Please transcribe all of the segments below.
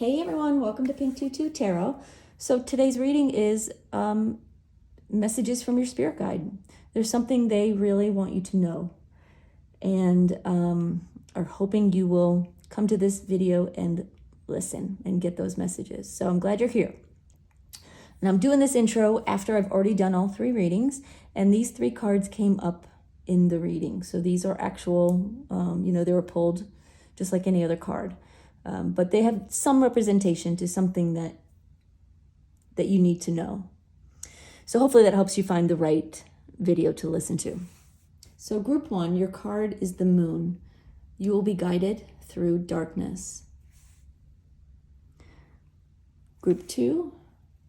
Hey everyone, welcome to Pink Tutu Tarot. So today's reading is messages from your spirit guide. There's something they really want you to know and are hoping you will come to this video and listen and get those messages. So I'm glad you're here. And I'm doing this intro after I've already done all three readings, and these three cards came up in the reading. So these are actual, they were pulled just like any other card. But they have some representation to something that you need to know. So hopefully that helps you find the right video to listen to. So group one, your card is the moon. You will be guided through darkness. Group two,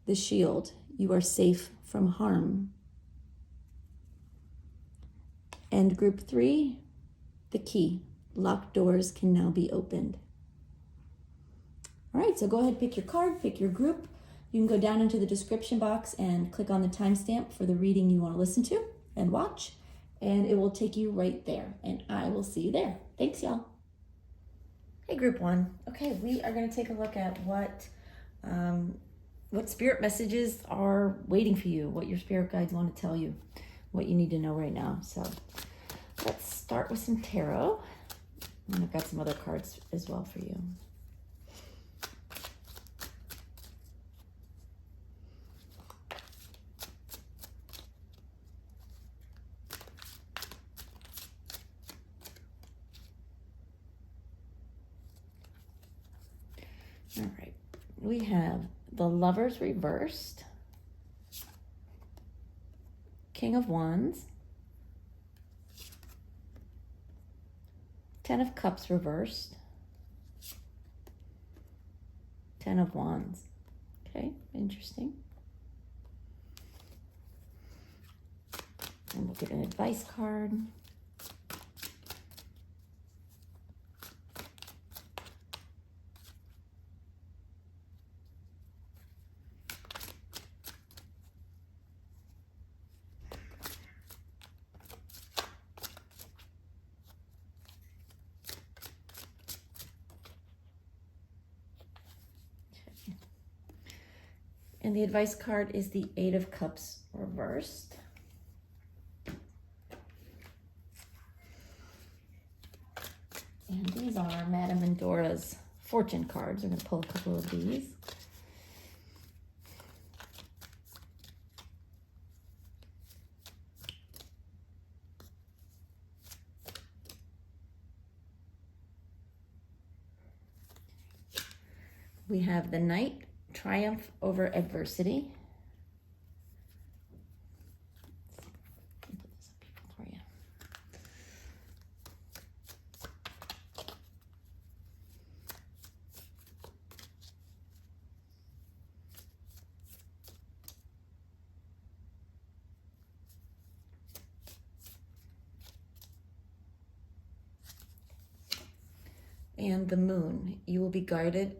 the shield. You are safe from harm. And group three, the key. Locked doors can now be opened. All right, so go ahead, pick your card, pick your group. You can go down into the description box and click on the timestamp for the reading you want to listen to and watch, and it will take you right there, and I will see you there. Thanks, y'all. Hey, group one. Okay, we are going to take a look at what spirit messages are waiting for you, what your spirit guides want to tell you, what you need to know right now. So let's start with some tarot, and I've got some other cards as well for you. All right, we have the Lovers reversed, King of Wands, Ten of Cups reversed, Ten of Wands. Okay, interesting. And we'll get an advice card. And the advice card is the Eight of Cups reversed. And these are Madame and Dora's fortune cards. We're going to pull a couple of these. We have the Knight, triumph over adversity. Put this up for you. And the Moon, you will be guided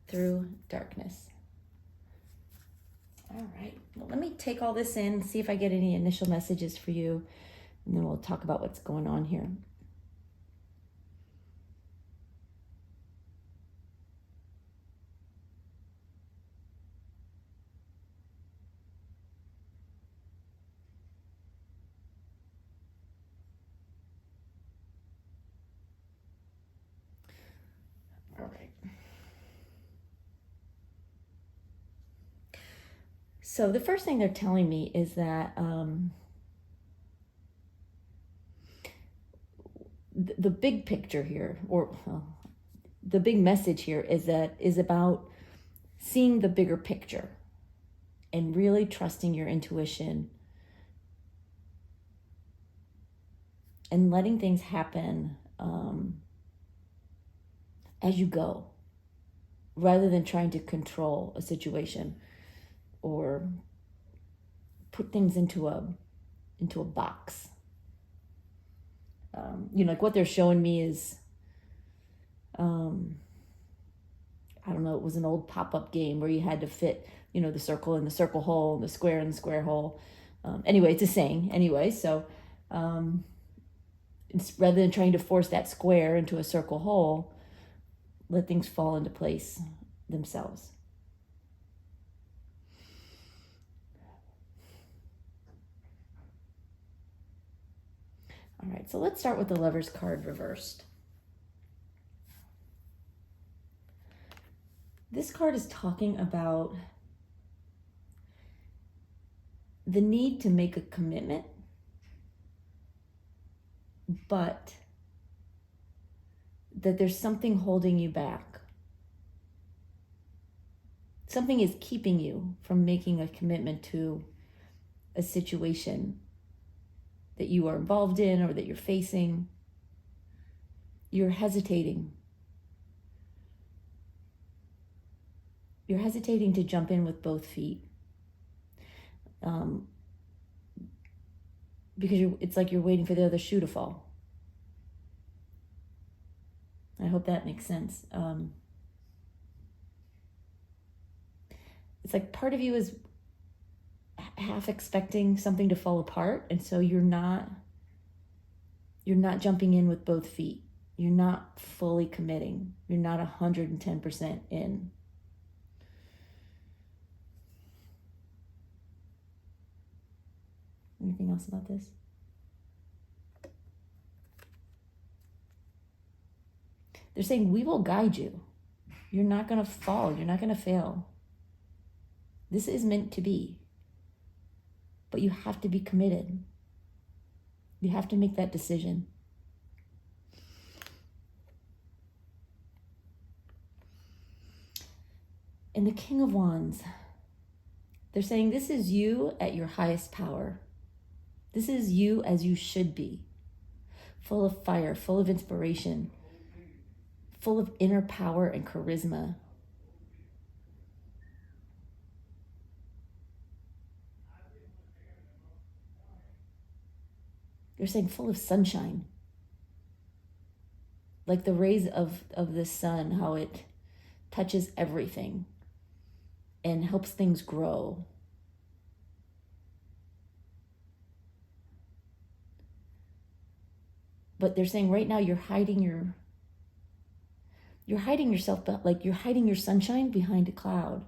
through darkness. All right, well, let me take all this in, see if I get any initial messages for you, and then we'll talk about what's going on here. All right. So the first thing they're telling me is that the big picture here, the big message here is about seeing the bigger picture and really trusting your intuition and letting things happen as you go, rather than trying to control a situation or put things into a box. Like what they're showing me is, I don't know, it was an old pop-up game where you had to fit, the circle in the circle hole, and the square in the square hole. Anyway, it's a saying. Anyway, so it's rather than trying to force that square into a circle hole, let things fall into place themselves. All right, so let's start with the Lover's card reversed. This card is talking about the need to make a commitment, but that there's something holding you back. Something is keeping you from making a commitment to a situation that you are involved in or that you're facing. You're hesitating. You're hesitating to jump in with both feet. Because it's like you're waiting for the other shoe to fall. I hope that makes sense. It's like part of you is half expecting something to fall apart, and so you're not jumping in with both feet. You're not fully committing. You're not 110% in. Anything else about this? They're saying, we will guide you. You're not going to fall. You're not going to fail. This is meant to be. But you have to be committed. You have to make that decision. And the King of Wands, they're saying, this is you at your highest power. This is you as you should be. Full of fire, full of inspiration, full of inner power and charisma. They're saying full of sunshine. Like the rays of the sun, how it touches everything and helps things grow. But they're saying right now you're hiding yourself, but like you're hiding your sunshine behind a cloud.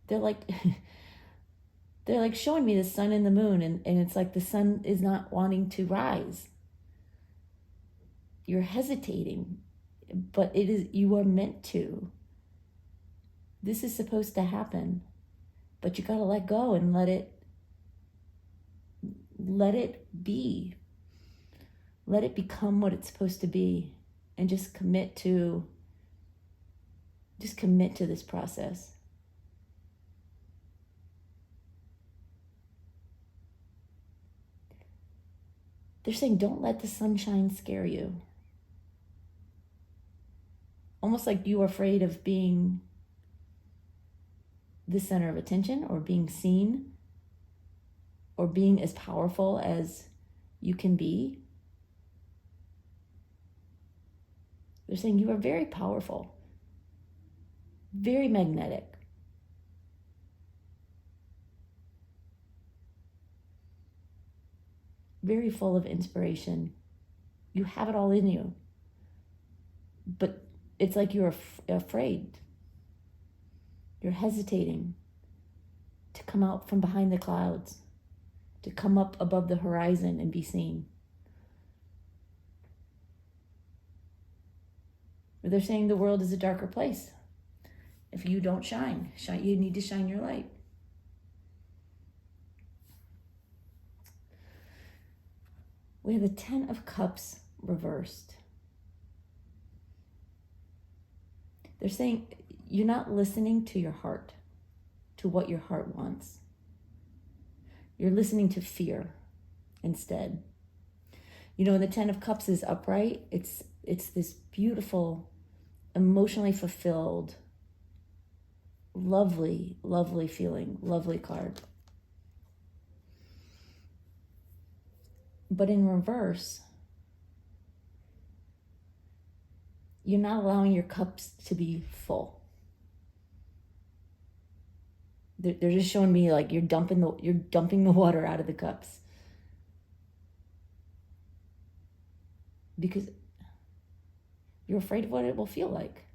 They're like showing me the sun and the moon, and it's like the sun is not wanting to rise. You're hesitating, but you are meant to. This is supposed to happen, but you got to let go and let it be. Let it become what it's supposed to be, and just commit to this process. They're saying, don't let the sunshine scare you. Almost like you are afraid of being the center of attention, or being seen, or being as powerful as you can be. They're saying you are very powerful, very magnetic. Very full of inspiration. You have it all in you. But it's like you're afraid. You're hesitating to come out from behind the clouds, to come up above the horizon and be seen. Or they're saying the world is a darker place. If you don't shine, you need to shine your light. We have the 10 of Cups reversed. They're saying you're not listening to your heart, to what your heart wants. You're listening to fear instead. You know, the 10 of Cups is upright. It's this beautiful, emotionally fulfilled, lovely, lovely feeling, lovely card. But in reverse, you're not allowing your cups to be full. They're just showing me like you're dumping the water out of the cups. because you're afraid of what it will feel like.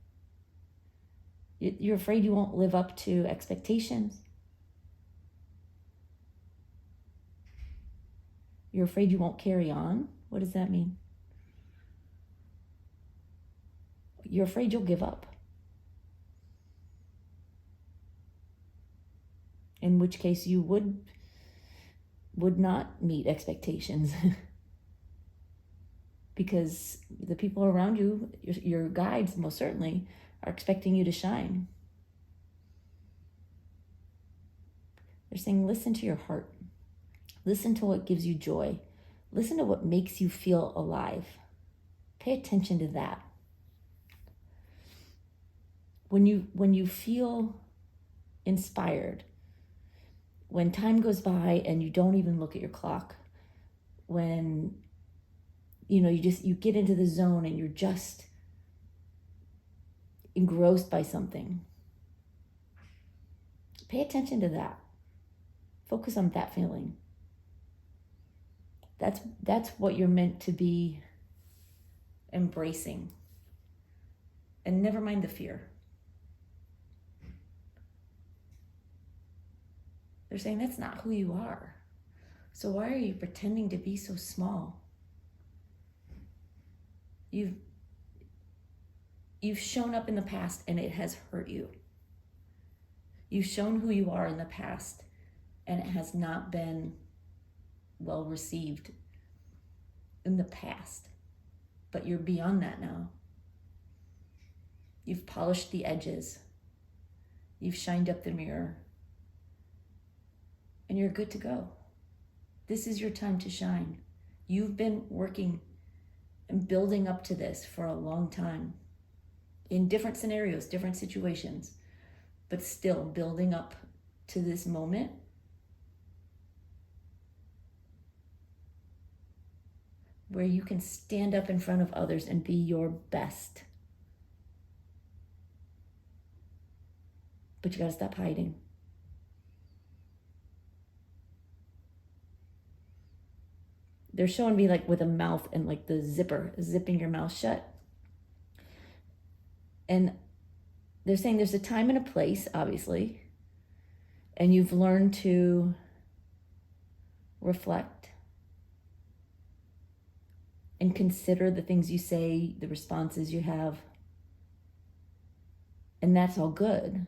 You're afraid you won't live up to expectations. You're afraid you won't carry on. What does that mean? You're afraid you'll give up. In which case you would not meet expectations. Because the people around you, your guides most certainly, are expecting you to shine. They're saying, listen to your heart. Listen to what gives you joy. Listen to what makes you feel alive. Pay attention to that. When you feel inspired, when time goes by and you don't even look at your clock, when you get into the zone and you're just engrossed by something, pay attention to that. Focus on that feeling. That's what you're meant to be embracing. And never mind the fear. They're saying that's not who you are. So why are you pretending to be so small? You've shown up in the past and it has hurt you. You've shown who you are in the past and it has not been well received in the past. But you're beyond that now. You've polished the edges. You've shined up the mirror. And you're good to go. This is your time to shine. You've been working and building up to this for a long time. In different scenarios, different situations, but still building up to this moment where you can stand up in front of others and be your best. But you gotta stop hiding. They're showing me like with a mouth and like the zipper, zipping your mouth shut. And they're saying there's a time and a place, obviously, and you've learned to reflect and consider the things you say, the responses you have. And that's all good.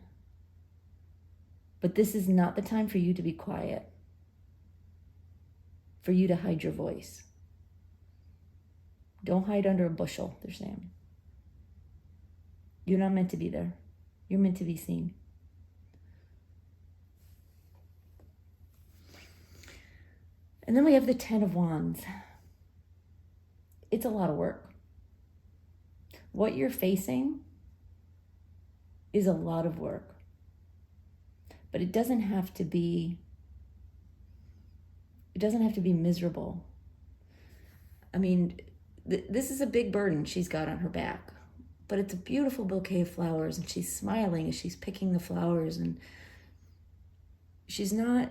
But this is not the time for you to be quiet, for you to hide your voice. Don't hide under a bushel, they're saying. You're not meant to be there. You're meant to be seen. And then we have the 10 of Wands. It's a lot of work. What you're facing is a lot of work. But it doesn't have to be miserable. I mean, this is a big burden she's got on her back. But it's a beautiful bouquet of flowers, and she's smiling as she's picking the flowers, and she's not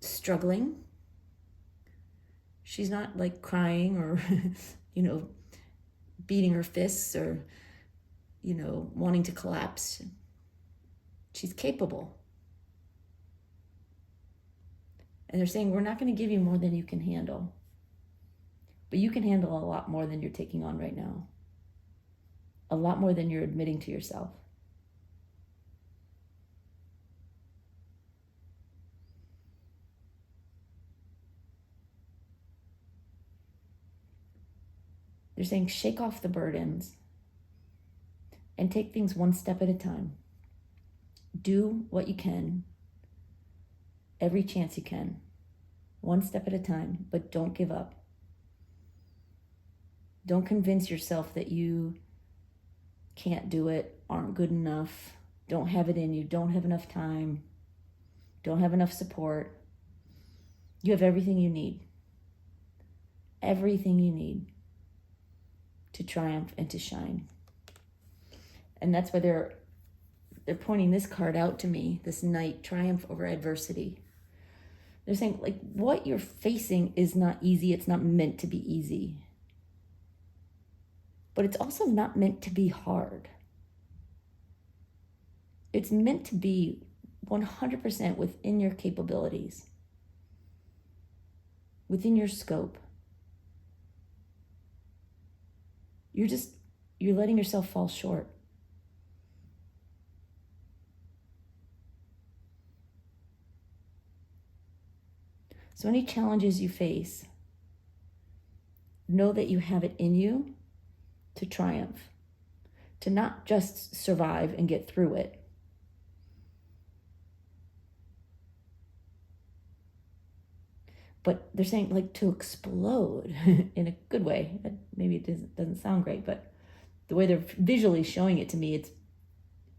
struggling. She's not like crying or, beating her fists or, wanting to collapse. She's capable. And they're saying, we're not going to give you more than you can handle. But you can handle a lot more than you're taking on right now. A lot more than you're admitting to yourself. They're saying shake off the burdens and take things one step at a time. Do what you can, every chance you can, one step at a time, but don't give up. Don't convince yourself that you can't do it, aren't good enough, don't have it in you, don't have enough time, don't have enough support. You have everything you need. Everything you need to triumph and to shine. And that's why they're pointing this card out to me, this Knight, triumph over adversity. They're saying, like, what you're facing is not easy. It's not meant to be easy. But it's also not meant to be hard. It's meant to be 100% within your capabilities, within your scope. You're letting yourself fall short. So any challenges you face, know that you have it in you to triumph, to not just survive and get through it. But they're saying like to explode in a good way. Maybe it doesn't sound great, but the way they're visually showing it to me,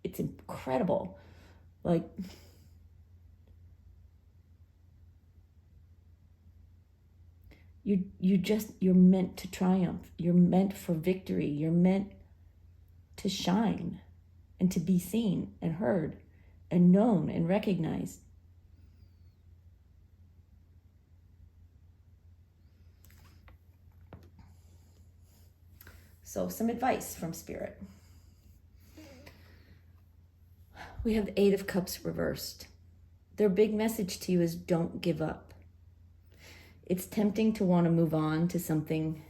it's incredible. Like, you're meant to triumph. You're meant for victory. You're meant to shine and to be seen and heard and known and recognized. So some advice from Spirit. We have the Eight of Cups reversed. Their big message to you is don't give up. It's tempting to want to move on to something,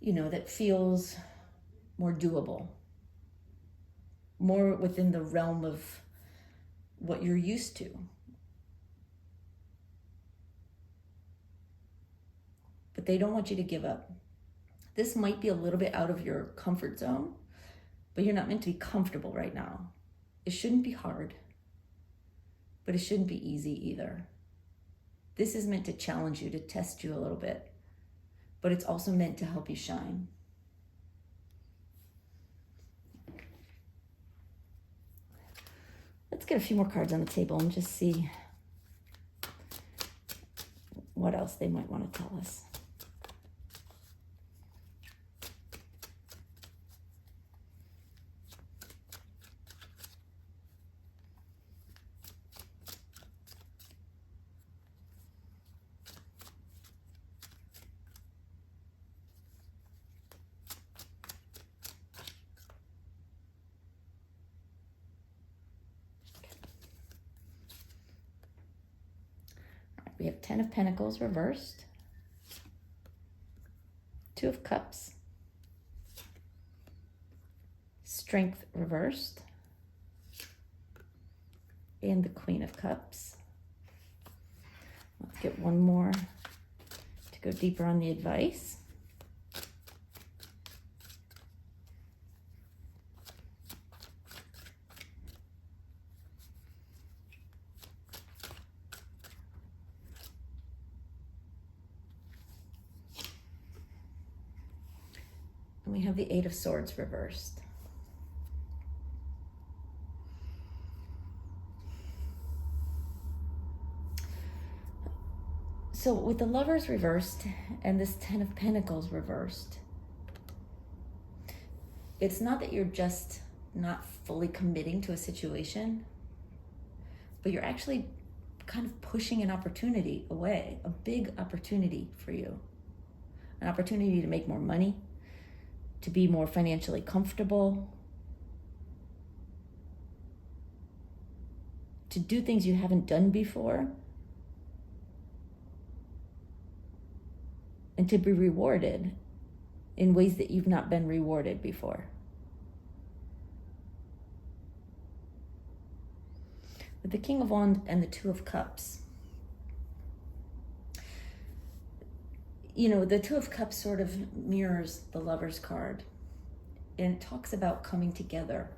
that feels more doable, more within the realm of what you're used to. But they don't want you to give up. This might be a little bit out of your comfort zone, but you're not meant to be comfortable right now. It shouldn't be hard, but it shouldn't be easy either. This is meant to challenge you, to test you a little bit, but it's also meant to help you shine. Let's get a few more cards on the table and just see what else they might want to tell us. We have Ten of Pentacles reversed, Two of Cups, Strength reversed, and the Queen of Cups. Let's get one more to go deeper on the advice. And we have the Eight of Swords reversed. So with the Lovers reversed and this Ten of Pentacles reversed, it's not that you're just not fully committing to a situation, but you're actually kind of pushing an opportunity away, a big opportunity for you. An opportunity to make more money, to be more financially comfortable, to do things you haven't done before, and to be rewarded in ways that you've not been rewarded before. With the King of Wands and the Two of Cups, the Two of Cups sort of mirrors the Lover's card, and it talks about coming together,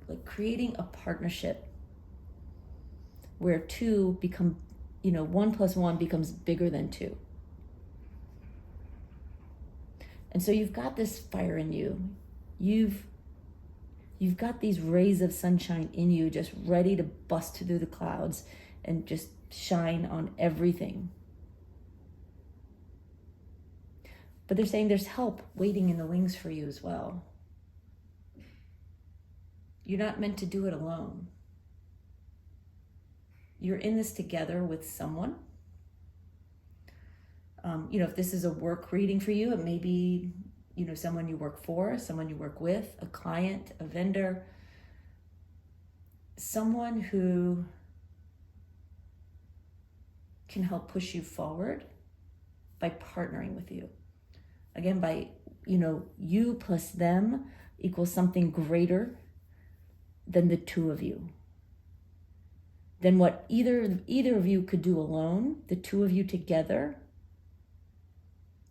like creating a partnership where two become, 1 + 1 becomes bigger than 2. And so you've got this fire in you. You've got these rays of sunshine in you, just ready to bust through the clouds and just shine on everything. But they're saying there's help waiting in the wings for you as well. You're not meant to do it alone. You're in this together with someone. If this is a work reading for you, it may be, someone you work for, someone you work with, a client, a vendor, someone who can help push you forward by partnering with you. Again, by, you plus them equals something greater than the two of you. Than what either of you could do alone, the two of you together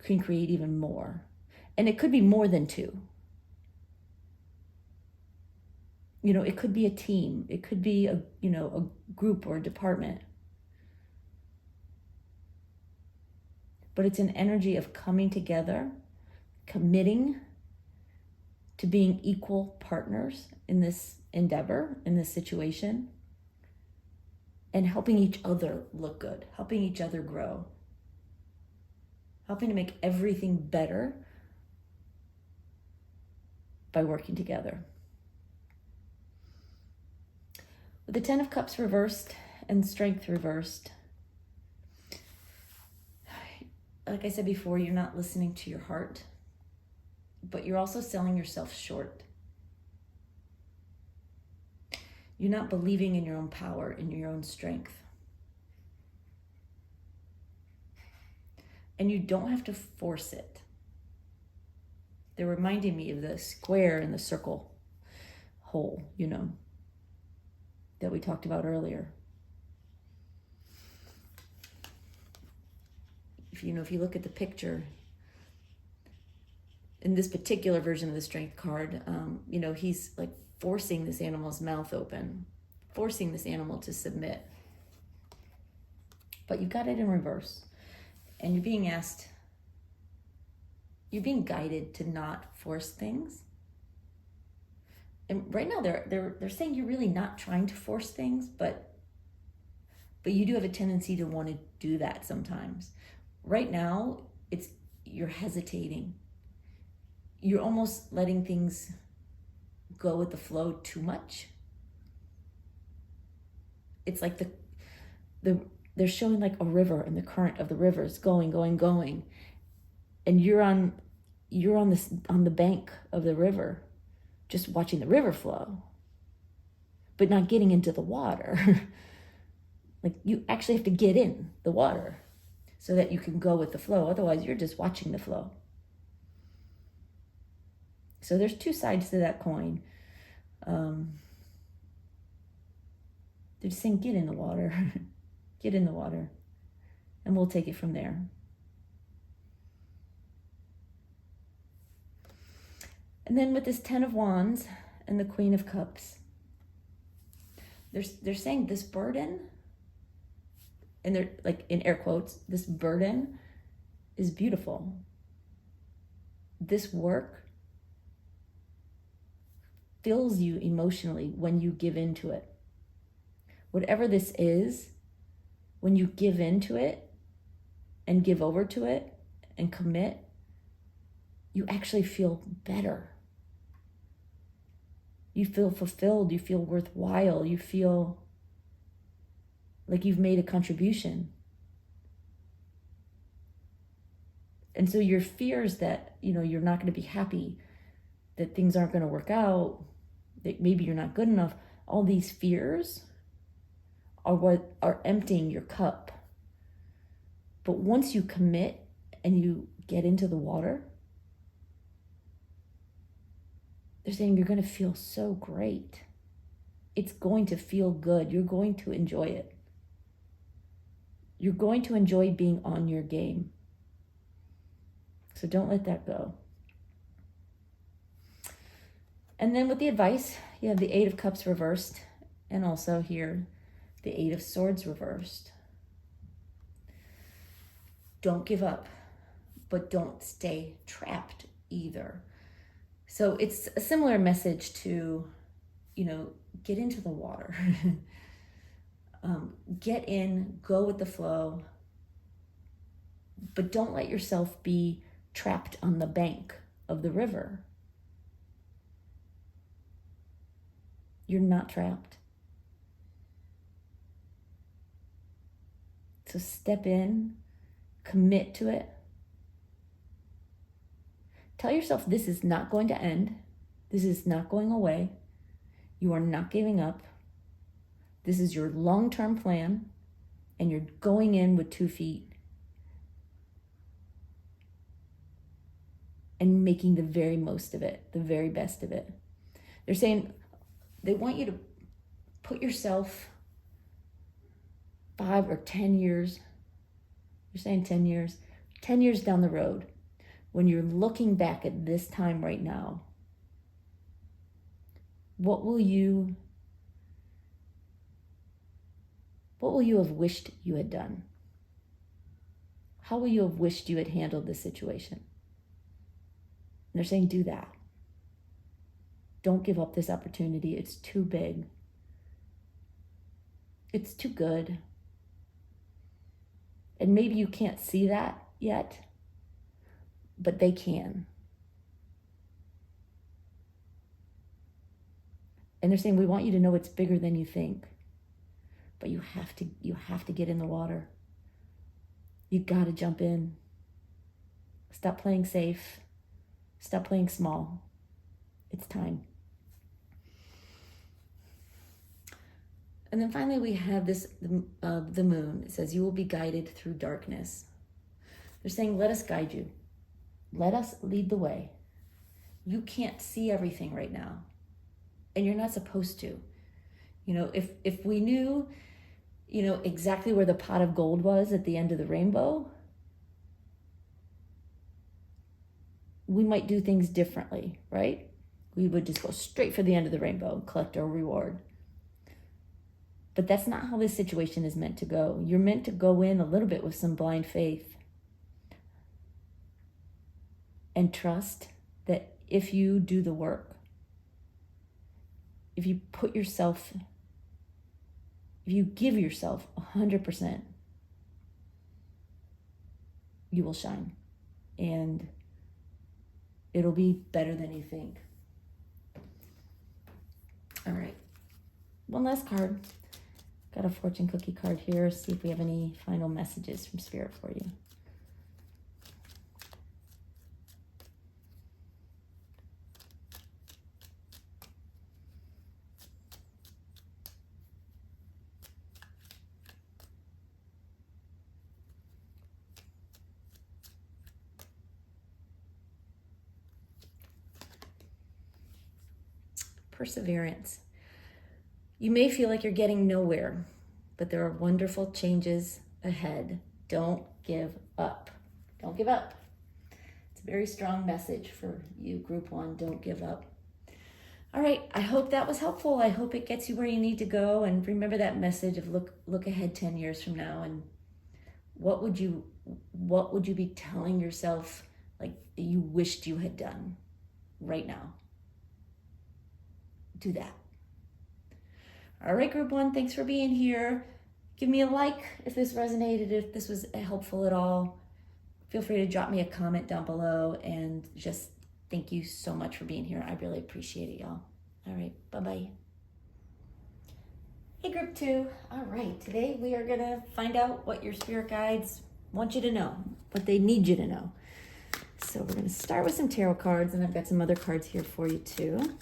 can create even more. And it could be more than two. It could be a team. It could be a group or a department. But it's an energy of coming together, committing to being equal partners in this endeavor, in this situation, and helping each other look good, helping each other grow, helping to make everything better by working together. With the 10 of Cups reversed and Strength reversed, like I said before, you're not listening to your heart, but you're also selling yourself short. You're not believing in your own power, in your own strength. And you don't have to force it. They're reminding me of the square and the circle hole, that we talked about earlier. If you look at the picture, in this particular version of the Strength card, he's like forcing this animal's mouth open, forcing this animal to submit. But you've got it in reverse. And you're being guided to not force things. And right now they're saying you're really not trying to force things, but you do have a tendency to want to do that sometimes. Right now, you're hesitating. You're almost letting things go with the flow too much. It's like they're showing like a river, and the current of the river is going, and you're on the bank of the river, just watching the river flow, but not getting into the water. Like you actually have to get in the water so that you can go with the flow. Otherwise, you're just watching the flow. So there's two sides to that coin. They're just saying, get in the water. Get in the water. And we'll take it from there. And then with this 10 of Wands and the Queen of Cups, they're saying this burden, and they're like in air quotes, this burden is beautiful. This work fills you emotionally when you give into it. Whatever this is, when you give into it and give over to it and commit, you actually feel better. You feel fulfilled, you feel worthwhile, you feel like you've made a contribution. And so your fears that, you're not going to be happy, that things aren't going to work out, that maybe you're not good enough, all these fears are what are emptying your cup. But once you commit and you get into the water, they're saying you're going to feel so great. It's going to feel good. You're going to enjoy it. You're going to enjoy being on your game. So don't let that go. And then with the advice, you have the 8 of Cups reversed, and also here, the 8 of Swords reversed. Don't give up, but don't stay trapped either. So it's a similar message to, get into the water. Get in, go with the flow, but don't let yourself be trapped on the bank of the river. You're not trapped. So step in, Commit to it. Tell yourself this is not going to end. This is not going away. You are not giving up. This is your long-term plan, and you're going in with 2 feet and making the very most of it, the very best of it. They're saying they want you to put yourself 5 or 10 years, you're saying 10 years, 10 years down the road, when you're looking back at this time right now, what will you have wished you had done? How will you have wished you had handled this situation? And they're saying, do that. Don't give up this opportunity. It's too big. It's too good. And maybe you can't see that yet, but they can. And they're saying, we want you to know it's bigger than you think. But you have to get in the water. You got to jump in. Stop playing safe. Stop playing small. It's time. And then finally we have the moon. It says, you will be guided through darkness. They're saying, let us guide you. Let us lead the way. You can't see everything right now. And you're not supposed to. You know, if we knew, you know, exactly where the pot of gold was at the end of the rainbow, we might do things differently, right? We would just go straight for the end of the rainbow and collect our reward. But that's not how this situation is meant to go. You're meant to go in a little bit with some blind faith and trust that if you do the work, if you put yourself, if you give yourself 100%, you will shine. And it'll be better than you think. All right. One last card. Got a fortune cookie card here. See if we have any final messages from Spirit for you. Perseverance. You may feel like you're getting nowhere, but there are wonderful changes ahead. Don't give up. Don't give up. It's a very strong message for you, Group 1. Don't give up. All right, I hope that was helpful. I hope it gets you where you need to go. And remember that message of look ahead 10 years from now. And what would you be telling yourself like you wished you had done right now? Do that. All right, Group 1, thanks for being here. Give me a like if this resonated, if this was helpful at all. Feel free to drop me a comment down below, and just thank you so much for being here. I really appreciate it, y'all. All right, bye-bye. Hey, Group 2. All right, today we are going to find out what your spirit guides want you to know, what they need you to know. So we're going to start with some tarot cards, and I've got some other cards here for you too.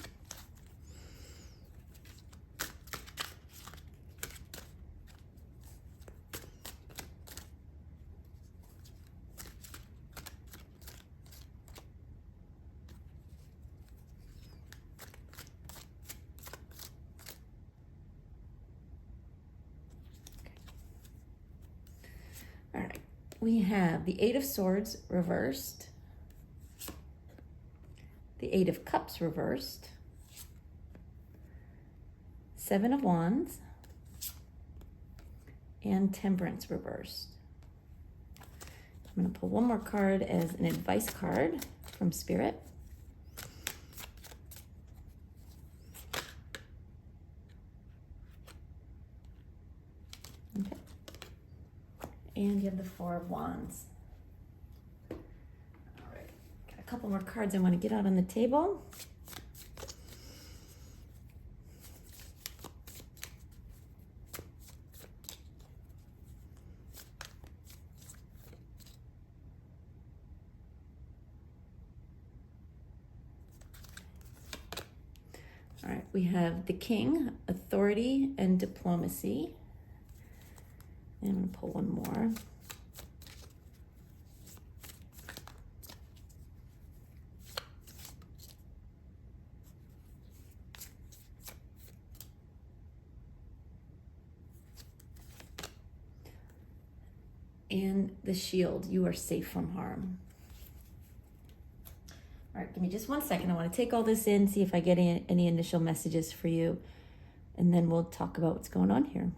All right, we have the 8 of Swords reversed, the 8 of Cups reversed, 7 of Wands, and Temperance reversed. I'm going to pull one more card as an advice card from Spirit. Okay. And you have the 4 of Wands. All right, got a couple more cards I want to get out on the table. we have the King, authority and diplomacy. And I'm going to pull one more. And the Shield, you are safe from harm. All right, give me just 1 second. I want to take all this in, see if I get any initial messages for you, and then we'll talk about what's going on here.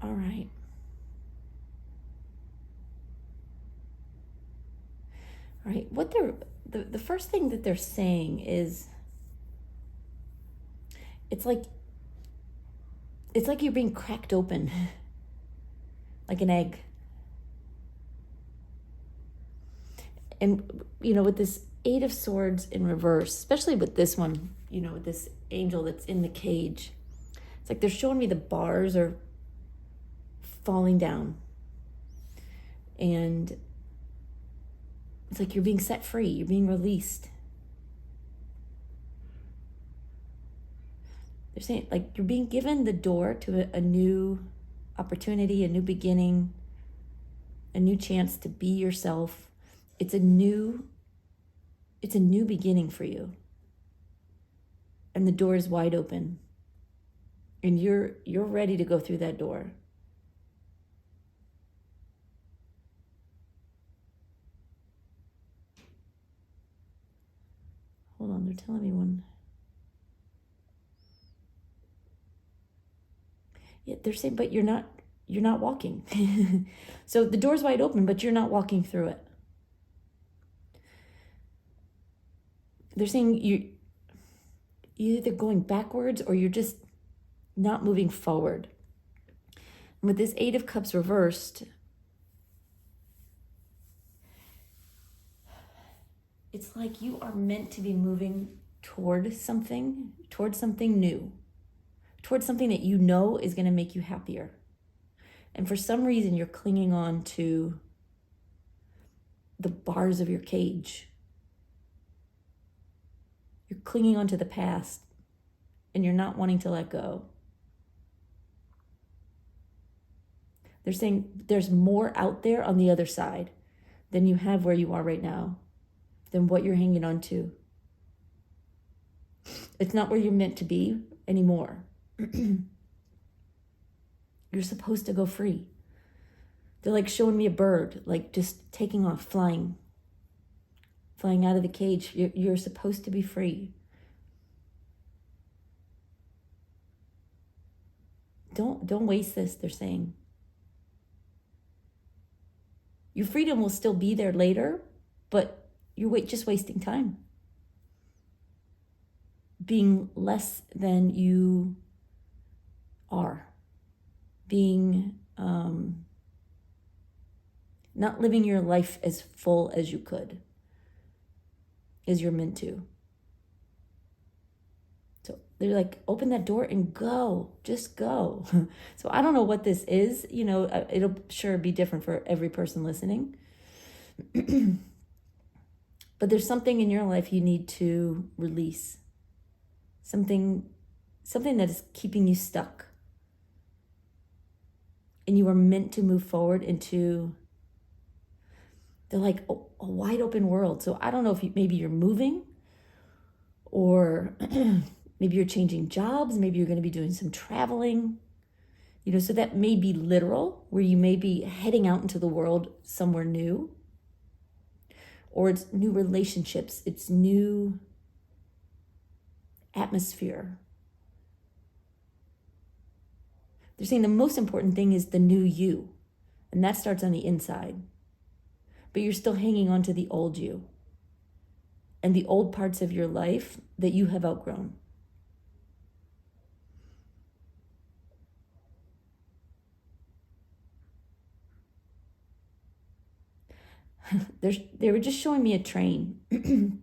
All right. All right. What the first thing that they're saying is it's like you're being cracked open like an egg. And with this 8 of Swords in reverse, especially with this one, with this angel that's in the cage, it's like they're showing me the bars are falling down, and it's like you're being set free, you're being released. They're saying like you're being given the door to a new opportunity, a new beginning, a new chance to be yourself. It's a new beginning for you, and the door is wide open, and you're ready to go through that door. Hold on, they're telling me one. Yeah, they're saying, but you're not walking. So the door's wide open, but you're not walking through it. They're saying you're either going backwards or you're just not moving forward. And with this 8 of Cups reversed, it's like you are meant to be moving toward something new, towards something that is going to make you happier. And for some reason, you're clinging on to the bars of your cage. You're clinging on to the past, and you're not wanting to let go. They're saying there's more out there on the other side than you have where you are right now, than what you're hanging on to. It's not where you're meant to be anymore. You're supposed to go free. They're like showing me a bird, like just taking off, flying out of the cage. You're supposed to be free. Don't waste this, they're saying. Your freedom will still be there later, but you're just wasting time. Being less than you are. Being, not living your life as full as you could, as you're meant to. So they're like, open that door and go, just go. So I don't know what this is, it'll sure be different for every person listening. But there's something in your life you need to release. Something that is keeping you stuck. And you are meant to move forward into, they're like a wide open world. So I don't know if maybe you're moving, or maybe you're changing jobs. Maybe you're going to be doing some traveling. So that may be literal, where you may be heading out into the world somewhere new. Or it's new relationships. It's new atmosphere. They're saying the most important thing is the new you. And that starts on the inside. But you're still hanging on to the old you. and the old parts of your life that you have outgrown. They were just showing me a train. And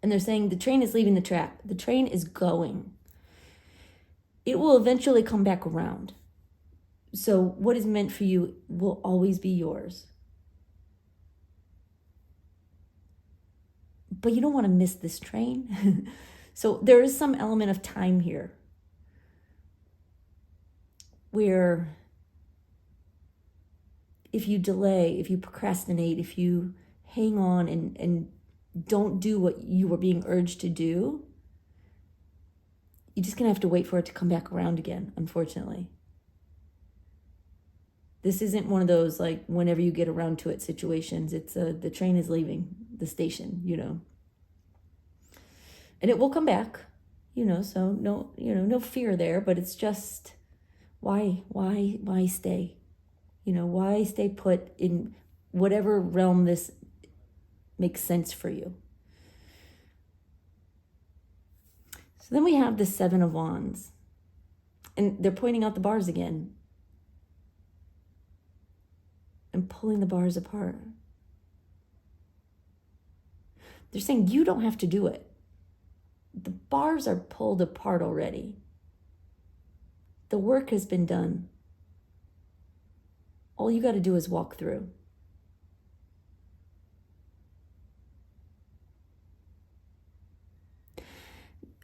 they're saying the train is leaving the track. The train is going. It will eventually come back around. So what is meant for you will always be yours. But you don't want to miss this train. So there is some element of time here where if you delay, if you procrastinate, if you hang on and don't do what you were being urged to do, you're just going to have to wait for it to come back around again, unfortunately. This isn't one of those, like, whenever you get around to it situations. It's the train is leaving the station, And it will come back, so no fear there, but it's just, why stay? Why stay put in whatever realm this makes sense for you? So then we have the Seven of Wands, and they're pointing out the bars again and pulling the bars apart. They're saying you don't have to do it. The bars are pulled apart already. The work has been done. All you got to do is walk through.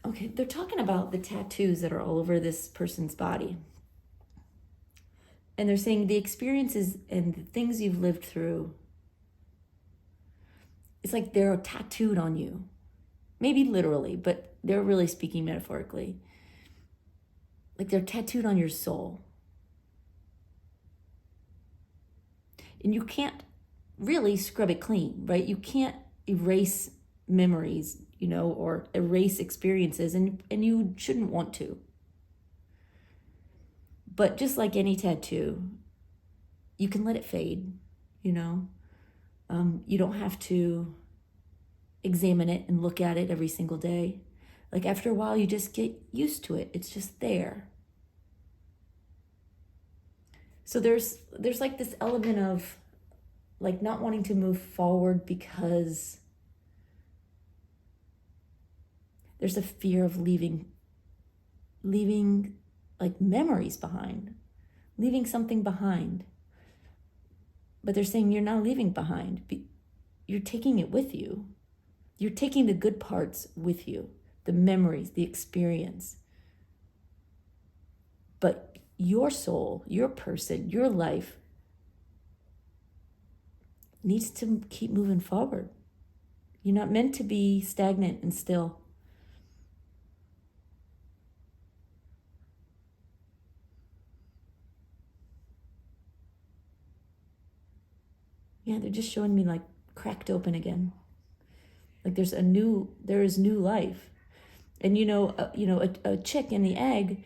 Okay, they're talking about the tattoos that are all over this person's body. And they're saying the experiences and the things you've lived through, it's like they're tattooed on you. Maybe literally, but they're really speaking metaphorically. Like they're tattooed on your soul. And you can't really scrub it clean, right? You can't erase memories, or erase experiences, and you shouldn't want to. But just like any tattoo, you can let it fade, You don't have to examine it and look at it every single day. Like after a while, you just get used to it. It's just there. So there's like this element of like not wanting to move forward because there's a fear of leaving like memories behind, leaving something behind. But they're saying you're not leaving behind. You're taking it with you. You're taking the good parts with you, the memories, the experience. But your soul, your person, your life needs to keep moving forward. You're not meant to be stagnant and still. Yeah, they're just showing me like cracked open again. Like there is new life. And a chick in the egg,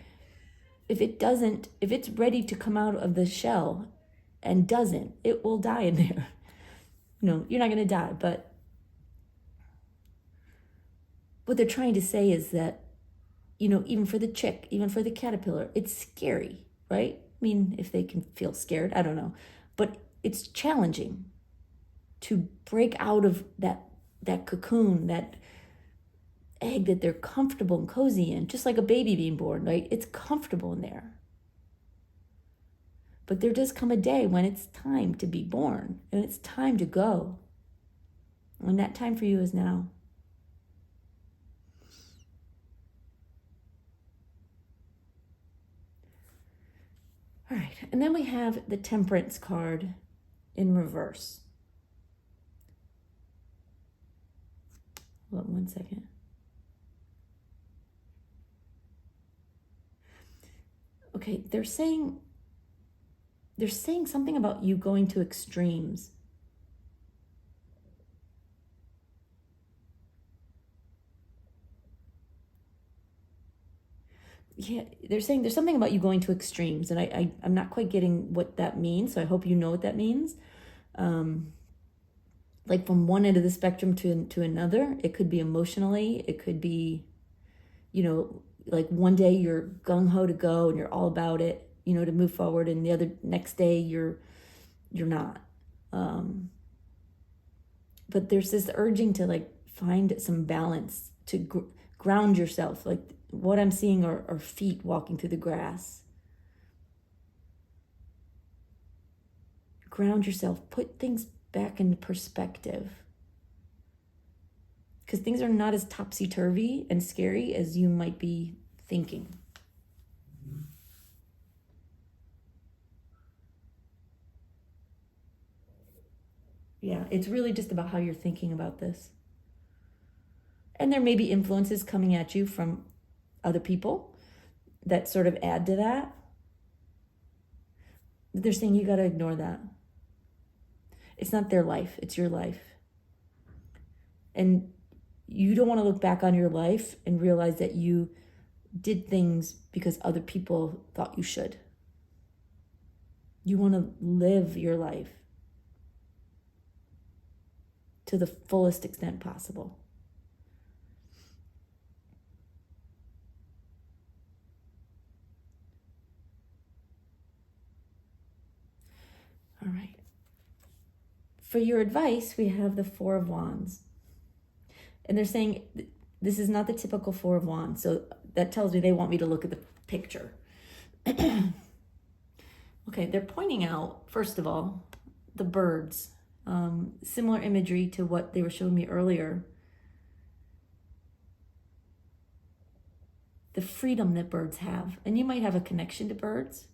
if it's ready to come out of the shell and doesn't, it will die in there. You're not going to die, but what they're trying to say is that, even for the chick, even for the caterpillar, it's scary, right? I mean, if they can feel scared, I don't know. But it's challenging to break out of that cocoon, that egg that they're comfortable and cozy in, just like a baby being born, right? It's comfortable in there. But there does come a day when it's time to be born and it's time to go. And that time for you is now. All right, and then we have the Temperance card in reverse. Hold on 1 second. Okay, they're saying something about you going to extremes. Yeah, they're saying there's something about you going to extremes, and I'm not quite getting what that means, so I hope you know what that means. like from one end of the spectrum to another. It could be emotionally. It could be, like one day you're gung-ho to go and you're all about it, to move forward, and the other next day you're not. But there's this urging to like find some balance, to ground yourself. Like what I'm seeing are feet walking through the grass. Ground yourself, put things back into perspective. Because things are not as topsy-turvy and scary as you might be thinking. Yeah, it's really just about how you're thinking about this. And there may be influences coming at you from other people that sort of add to that. They're saying you got to ignore that. It's not their life, it's your life. And you don't want to look back on your life and realize that you did things because other people thought you should. You want to live your life to the fullest extent possible. All right. For your advice, we have the Four of Wands. And they're saying this is not the typical Four of Wands. So that tells me they want me to look at the picture. Okay, they're pointing out, first of all, the birds. Similar imagery to what they were showing me earlier. The freedom that birds have. And you might have a connection to birds.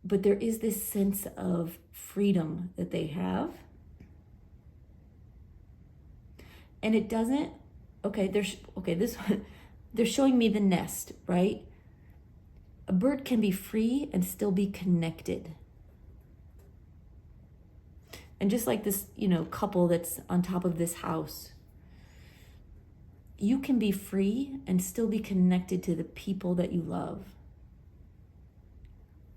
But there is this sense of freedom that they have. And it doesn't, this one, they're showing me the nest, right? A bird can be free and still be connected. And just like this, couple that's on top of this house, you can be free and still be connected to the people that you love.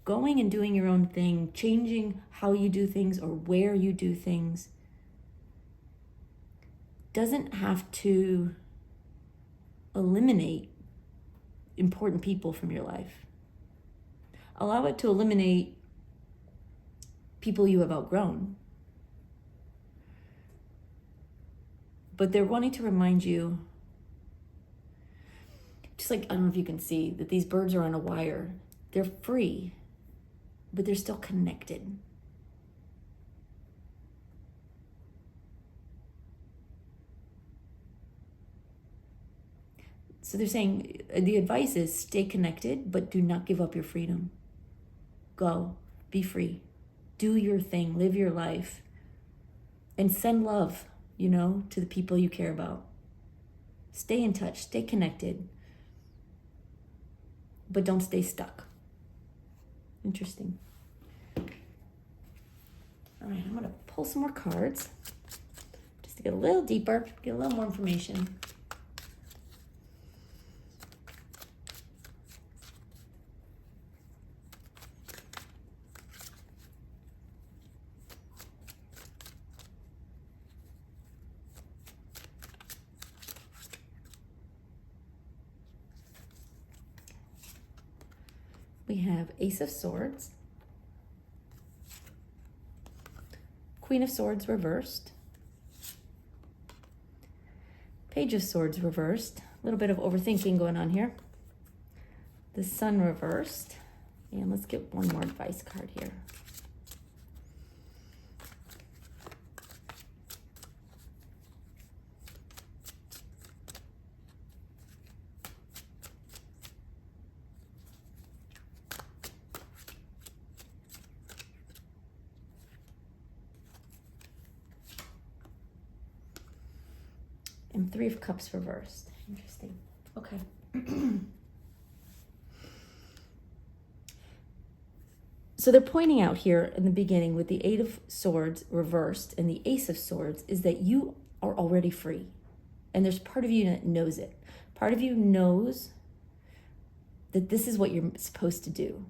Going and doing your own thing, changing how you do things or where you do things, doesn't have to eliminate important people from your life. Allow it to eliminate people you have outgrown. But they're wanting to remind you, just like, I don't know if you can see, that these birds are on a wire. They're free, but they're still connected. So they're saying the advice is stay connected, but do not give up your freedom. Go, be free, do your thing, live your life, and send love, to the people you care about. Stay in touch, stay connected, but don't stay stuck. Interesting. All right, I'm going to pull some more cards just to get a little deeper, get a little more information. We have Ace of Swords, Queen of Swords reversed, Page of Swords reversed, a little bit of overthinking going on here, the Sun reversed, and let's get one more advice card here. And Three of Cups reversed. Interesting. Okay. So they're pointing out here in the beginning with the Eight of Swords reversed and the Ace of Swords is that you are already free. And there's part of you that knows it. Part of you knows that this is what you're supposed to do.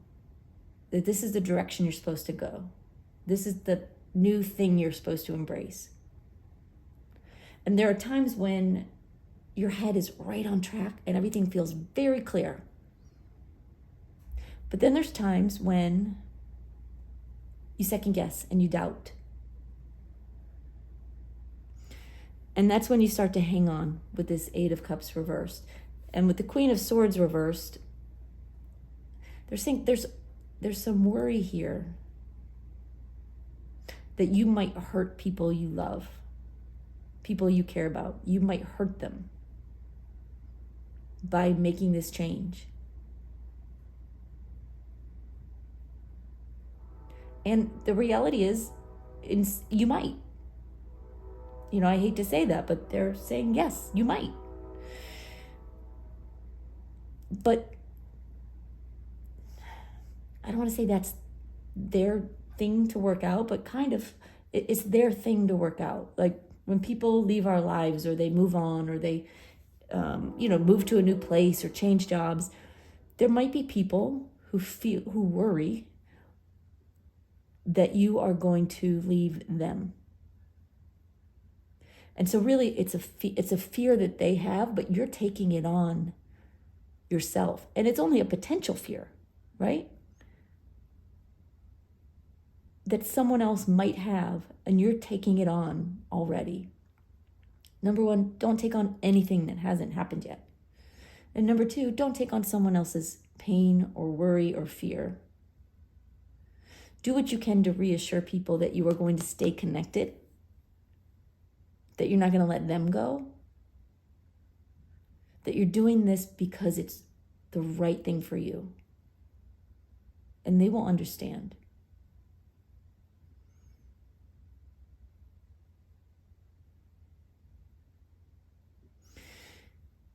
That this is the direction you're supposed to go. This is the new thing you're supposed to embrace. And there are times when your head is right on track and everything feels very clear. But then there's times when you second guess and you doubt. And that's when you start to hang on with this Eight of Cups reversed. And with the Queen of Swords reversed, they're saying there's some worry here that you might hurt people you love, people you care about. You might hurt them by making this change. And the reality is, you might. You know, I hate to say that, but they're saying, yes, you might. But I don't want to say that's their thing to work out, but kind of it's their thing to work out. Like when people leave our lives, or they move on, or they, move to a new place or change jobs, there might be people who worry that you are going to leave them. And so really it's a fear that they have, but you're taking it on yourself. And it's only a potential fear, right? That someone else might have, and you're taking it on already. Number one, don't take on anything that hasn't happened yet. And number two, don't take on someone else's pain or worry or fear. Do what you can to reassure people that you are going to stay connected, that you're not going to let them go, that you're doing this because it's the right thing for you. And they will understand.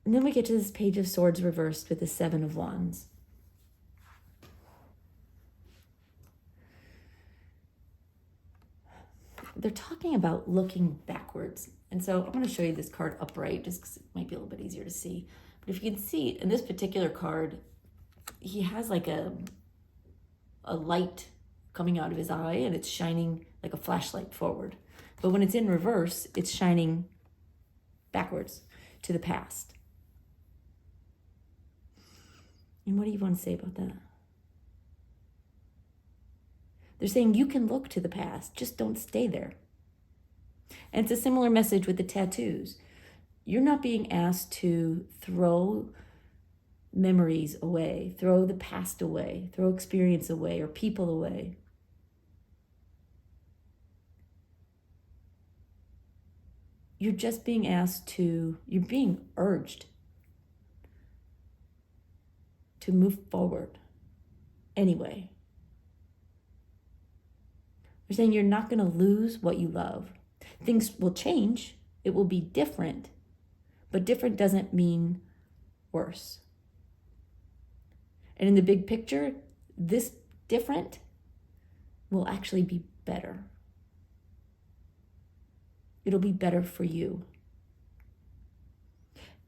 And then we get to this Page of Swords reversed with the Seven of Wands. They're talking about looking backwards. And so I'm going to show you this card upright, just because it might be a little bit easier to see. But if you can see, in this particular card, he has like a light coming out of his eye, and it's shining like a flashlight forward. But when it's in reverse, it's shining backwards to the past. And what do you want to say about that? They're saying you can look to the past, just don't stay there. And it's a similar message with the tattoos. You're not being asked to throw memories away, throw the past away, throw experience away, or people away. You're just being you're being urged to move forward anyway. They're saying you're not going to lose what you love. Things will change. It will be different. But different doesn't mean worse. And in the big picture, this different will actually be better. It'll be better for you.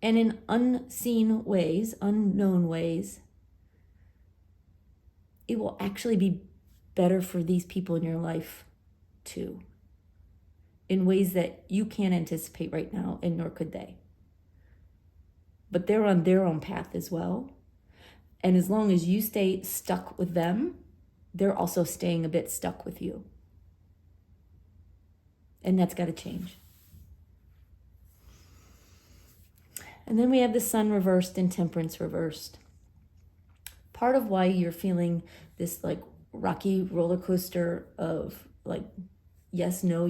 And in unseen ways, unknown ways, it will actually be better for these people in your life too, in ways that you can't anticipate right now, and nor could they. But they're on their own path as well. And as long as you stay stuck with them, they're also staying a bit stuck with you. And that's got to change. And then we have the Sun reversed and Temperance reversed. Part of why you're feeling this like rocky roller coaster of like yes, no,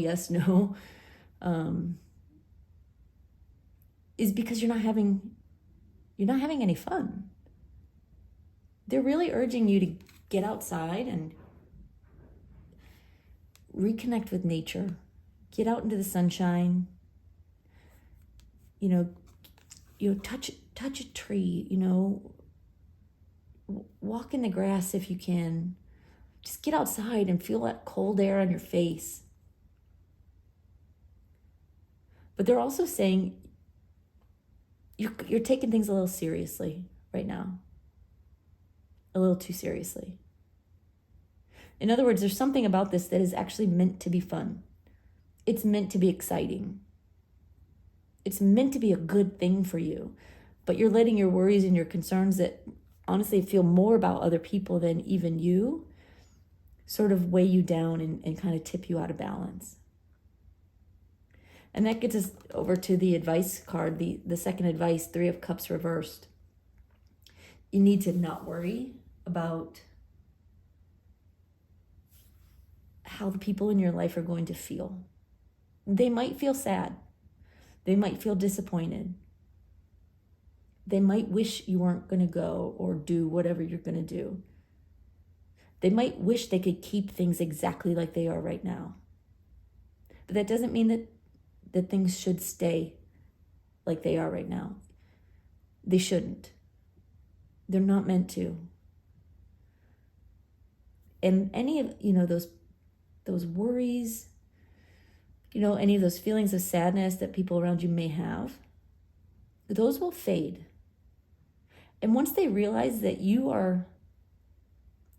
is because you're not having any fun. They're really urging you to get outside and reconnect with nature. Get out into the sunshine. Touch a tree, walk in the grass if you can. Just get outside and feel that cold air on your face. But they're also saying you're taking things a little seriously right now. A little too seriously. In other words, there's something about this that is actually meant to be fun. It's meant to be exciting. It's meant to be a good thing for you, but you're letting your worries and your concerns that honestly feel more about other people than even you sort of weigh you down and kind of tip you out of balance. And that gets us over to the advice card, the second advice, 3 of Cups reversed. You need to not worry about how the people in your life are going to feel. They might feel sad. They might feel disappointed. They might wish you weren't going to go or do whatever you're going to do. They might wish they could keep things exactly like they are right now. But that doesn't mean that things should stay like they are right now. They shouldn't. They're not meant to. And any of, those worries, any of those feelings of sadness that people around you may have, those will fade. And once they realize that you are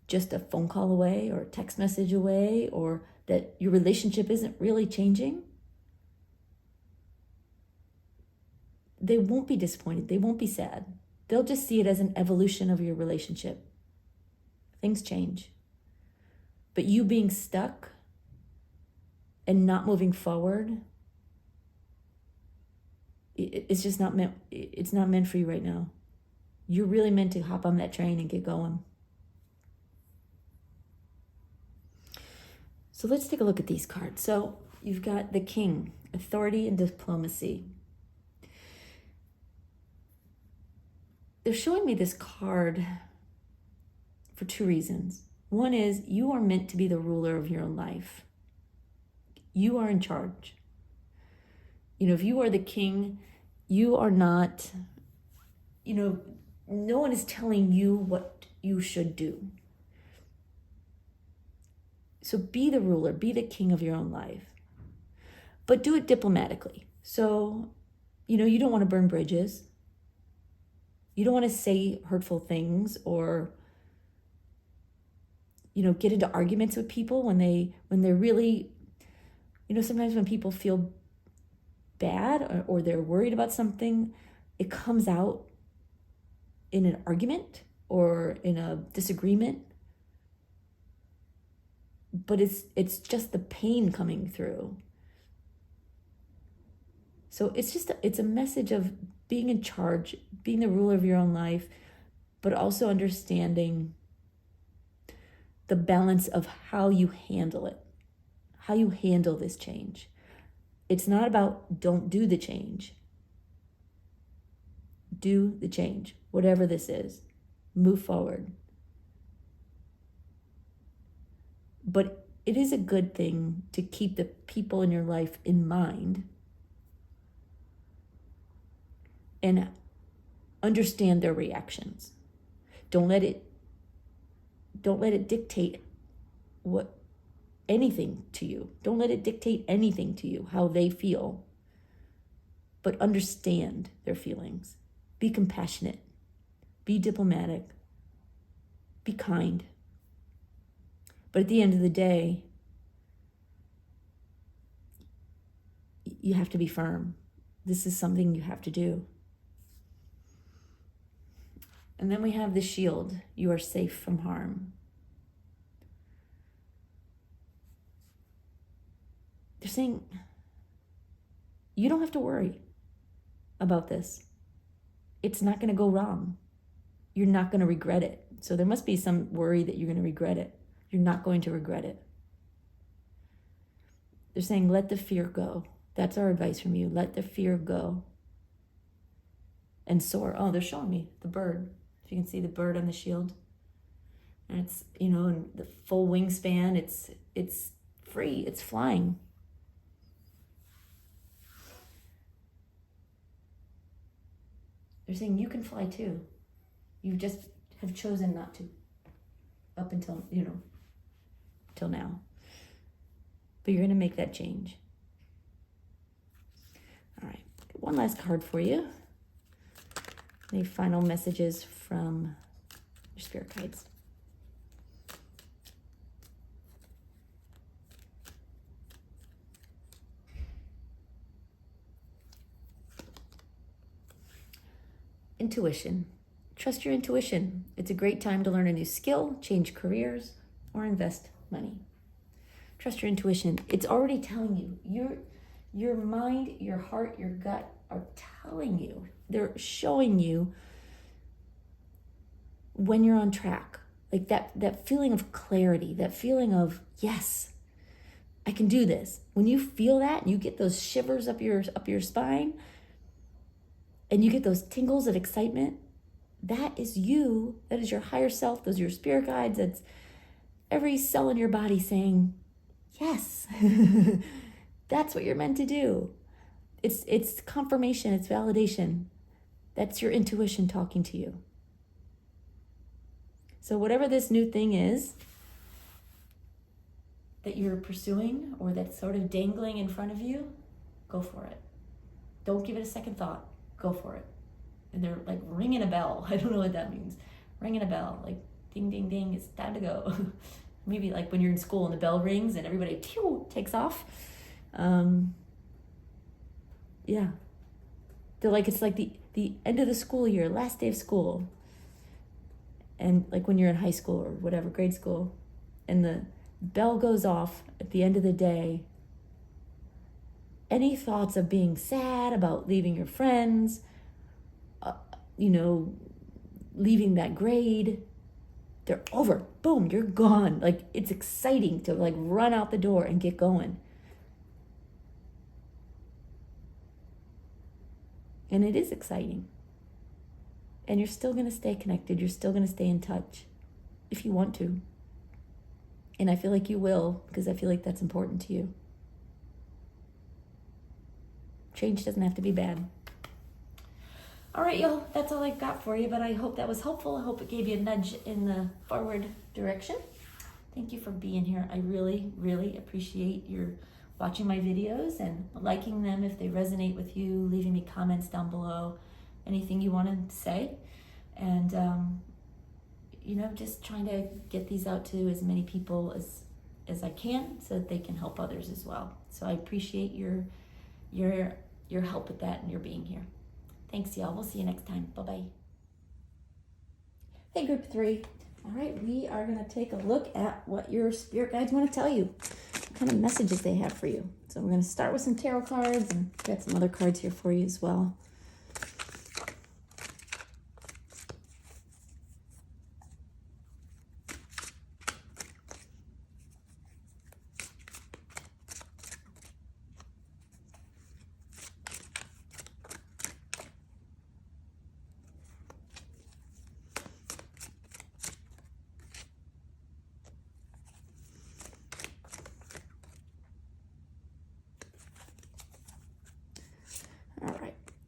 just a phone call away or a text message away, or that your relationship isn't really changing, they won't be disappointed. They won't be sad. They'll just see it as an evolution of your relationship. Things change. But you being stuck and not moving forward, it's just not meant, it's not meant for you right now. You're really meant to hop on that train and get going. So let's take a look at these cards. So you've got the King, authority and diplomacy. They're showing me this card for 2 reasons. One is you are meant to be the ruler of your own life. You are in charge. If you are the king, you are not, no one is telling you what you should do. So be the ruler, be the king of your own life. But do it diplomatically. So, you don't want to burn bridges. You don't want to say hurtful things or, get into arguments with people when they're really, sometimes when people feel bad or they're worried about something, it comes out in an argument or in a disagreement. But it's just the pain coming through. So it's a message of being in charge, being the ruler of your own life, but also understanding the balance of how you handle it, how you handle this change. It's not about don't do the change. Do the change, whatever this is. Move forward. But it is a good thing to keep the people in your life in mind and understand their reactions. Don't let it dictate anything to you. Don't let it dictate anything to you, how they feel. But understand their feelings. Be compassionate. Be diplomatic. Be kind. But at the end of the day, you have to be firm. This is something you have to do. And then we have the shield. You are safe from harm. They're saying, you don't have to worry about this. It's not going to go wrong. You're not going to regret it. So there must be some worry that you're going to regret it. You're not going to regret it. They're saying, let the fear go. That's our advice from you. Let the fear go. And soar. Oh, they're showing me the bird. If you can see the bird on the shield. And it's, in the full wingspan. It's free. It's flying. They're saying you can fly too. You just have chosen not to. Up until, till now. But you're going to make that change. All right. One last card for you. Any final messages from your spirit guides? Intuition. Trust your intuition. It's a great time to learn a new skill, change careers, or invest money. Trust your intuition. It's already telling you. Your mind, your heart, your gut are telling you. They're showing you when you're on track. Like that feeling of clarity, that feeling of, yes, I can do this. When you feel that, you get those shivers up your spine, and you get those tingles of excitement. That is you. That is your higher self. Those are your spirit guides. That's every cell in your body saying, yes, that's what you're meant to do. It's confirmation. It's validation. That's your intuition talking to you. So whatever this new thing is that you're pursuing or that's sort of dangling in front of you, go for it. Don't give it a second thought. Go for it. And they're like ringing a bell. I don't know what that means. Ringing a bell, like ding, ding, ding, it's time to go. Maybe like when you're in school and the bell rings and everybody pew, takes off. Yeah. They're like, it's like the end of the school year, last day of school. And like when you're in high school or whatever, grade school, and the bell goes off at the end of the day, any thoughts of being sad about leaving your friends, leaving that grade, they're over. Boom, you're gone. Like, it's exciting to like run out the door and get going. And it is exciting. And you're still going to stay connected. You're still going to stay in touch if you want to. And I feel like you will, because I feel like that's important to you. Change doesn't have to be bad. All right, y'all, that's all I've got for you, but I hope that was helpful. I hope it gave you a nudge in the forward direction. Thank you for being here. I really, really appreciate your watching my videos and liking them if they resonate with you, leaving me comments down below, anything you want to say. And, just trying to get these out to as many people as I can so that they can help others as well. So I appreciate your help with that and your being here. Thanks, y'all. We'll see you next time. Bye-bye. Hey, group 3. All right, we are going to take a look at what your spirit guides want to tell you, what kind of messages they have for you. So we're going to start with some tarot cards, and I've got some other cards here for you as well.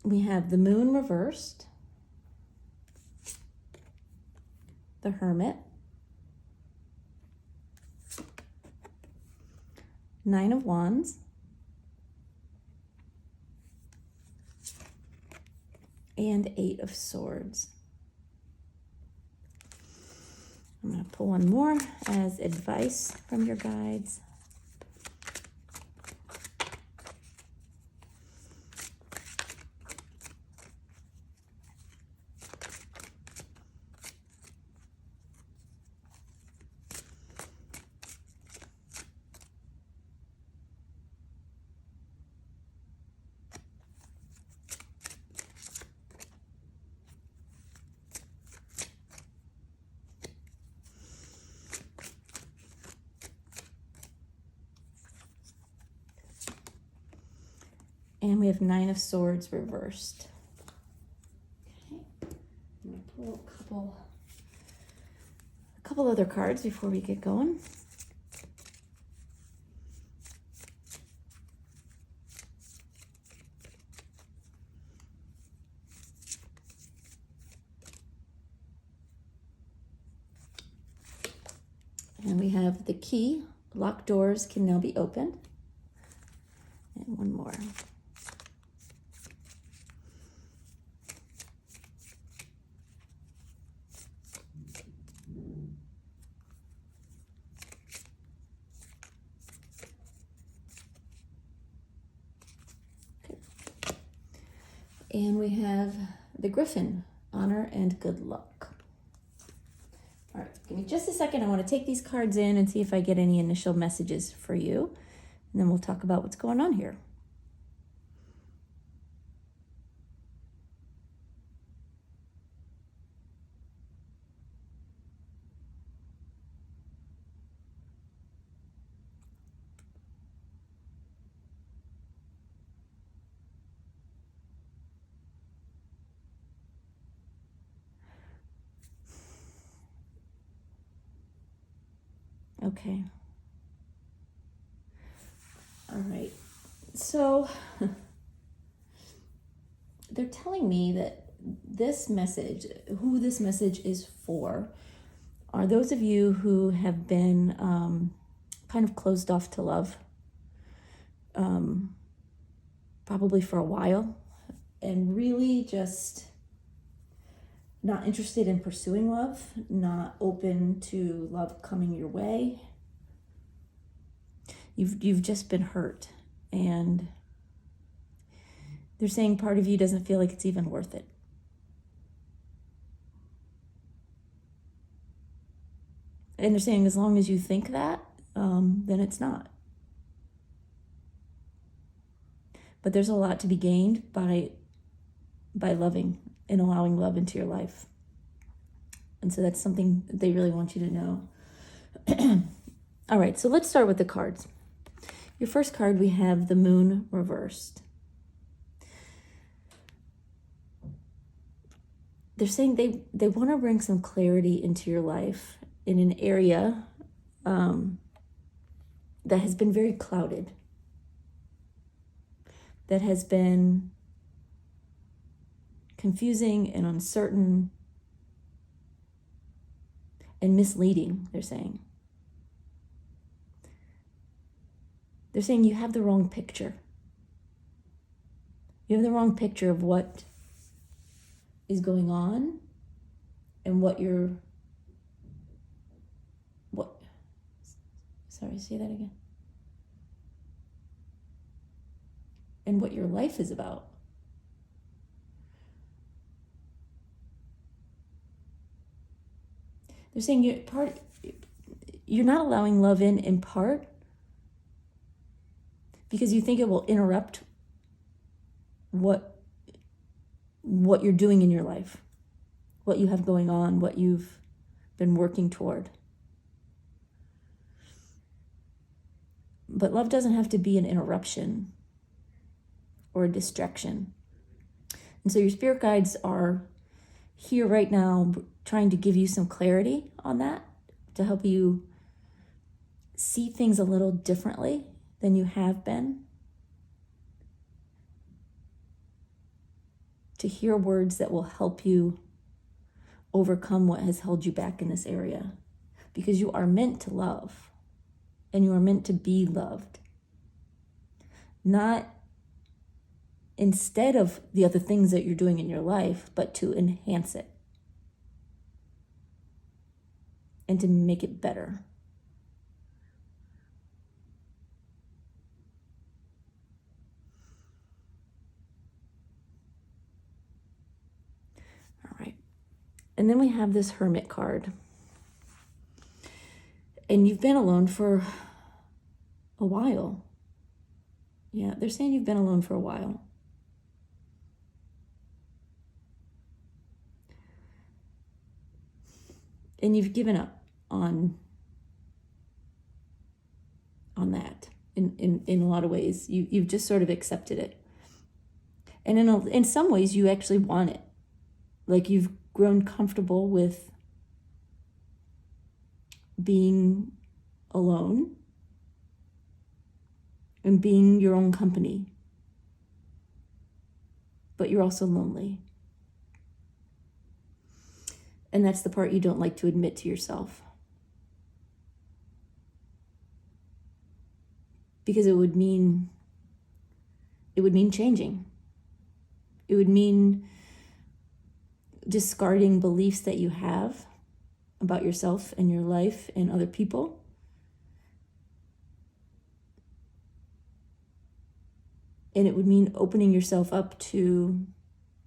We have the Moon reversed, the Hermit, Nine of Wands, and Eight of Swords. I'm going to pull one more as advice from your guides. And we have Nine of Swords reversed. Okay, I'm going to pull a couple other cards before we get going. And we have the key. Locked doors can now be opened. And one more. And we have the Griffin. Honor and good luck. All right, give me just a second. I want to take these cards in and see if I get any initial messages for you. And then we'll talk about what's going on here. Okay. All right. So they're telling me that this message, who this message is for, are those of you who have been kind of closed off to love, probably for a while, and really just not interested in pursuing love, not open to love coming your way. You've just been hurt, and they're saying part of you doesn't feel like it's even worth it. And they're saying as long as you think that, then it's not. But there's a lot to be gained by loving and allowing love into your life. And so that's something that they really want you to know. All right, so let's start with the cards. Your first card, we have the Moon reversed. They're saying they want to bring some clarity into your life in an area that has been very clouded, that has been confusing and uncertain and misleading, they're saying. They're saying you have the wrong picture. You have the wrong picture of what is going on and sorry, say that again. And what your life is about. They're saying you're not allowing love in part because you think it will interrupt what you're doing in your life, what you have going on, what you've been working toward. But love doesn't have to be an interruption or a distraction. And so your spirit guides are here right now trying to give you some clarity on that, to help you see things a little differently than you have been, to hear words that will help you overcome what has held you back in this area. Because you are meant to love, and you are meant to be loved. Not instead of the other things that you're doing in your life, but to enhance it and to make it better. All right. And then we have this Hermit card. And you've been alone for a while. Yeah, they're saying you've been alone for a while. And you've given up on that in a lot of ways. You've just sort of accepted it. And in some ways, you actually want it. Like you've grown comfortable with being alone and being your own company. But you're also lonely. And that's the part you don't like to admit to yourself. Because it would mean changing. It would mean discarding beliefs that you have about yourself and your life and other people. And it would mean opening yourself up to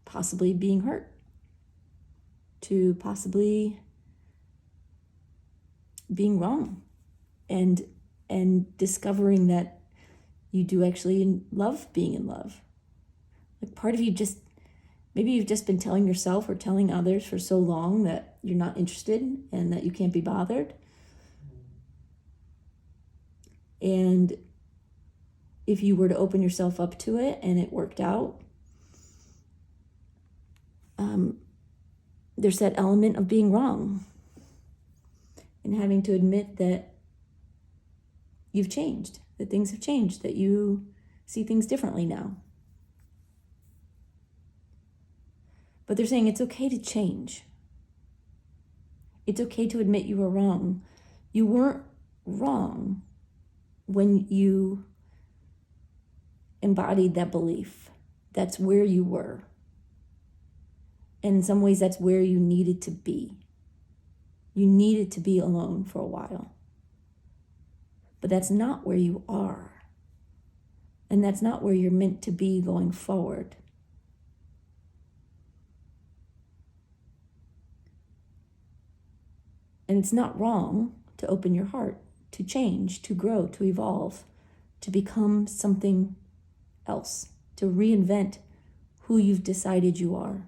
possibly being hurt. to possibly being wrong and discovering that you do actually love being in love. Like part of you maybe you've just been telling yourself or telling others for so long that you're not interested and that you can't be bothered. And if you were to open yourself up to it and it worked out, there's that element of being wrong and having to admit that you've changed, that things have changed, that you see things differently now. But they're saying it's okay to change. It's okay to admit you were wrong. You weren't wrong when you embodied that belief. That's where you were. And in some ways, that's where you needed to be. You needed to be alone for a while. But that's not where you are. And that's not where you're meant to be going forward. And it's not wrong to open your heart, to change, to grow, to evolve, to become something else, to reinvent who you've decided you are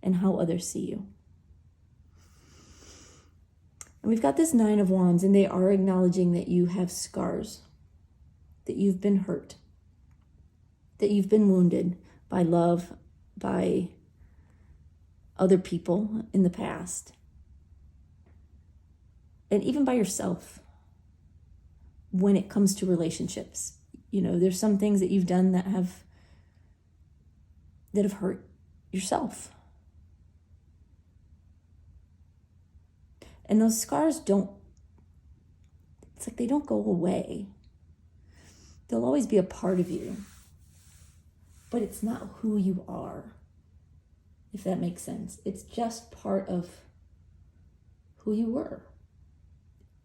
and how others see you. And we've got this 9 of Wands, and they are acknowledging that you have scars, that you've been hurt, that you've been wounded by love, by other people in the past, and even by yourself when it comes to relationships. You know, there's some things that you've done that have hurt yourself. And those scars it's like they don't go away. They'll always be a part of you. But it's not who you are, if that makes sense. It's just part of who you were.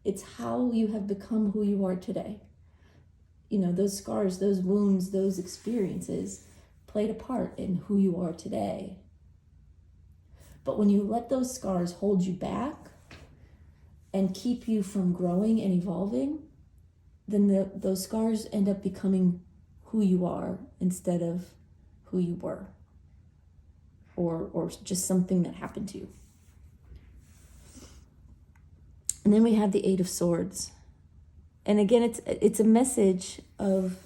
It's how you have become who you are today. You know, those scars, those wounds, those experiences played a part in who you are today. But when you let those scars hold you back and keep you from growing and evolving, then those scars end up becoming who you are instead of who you were, or just something that happened to you. And then we have the 8 of Swords. And again, it's a message of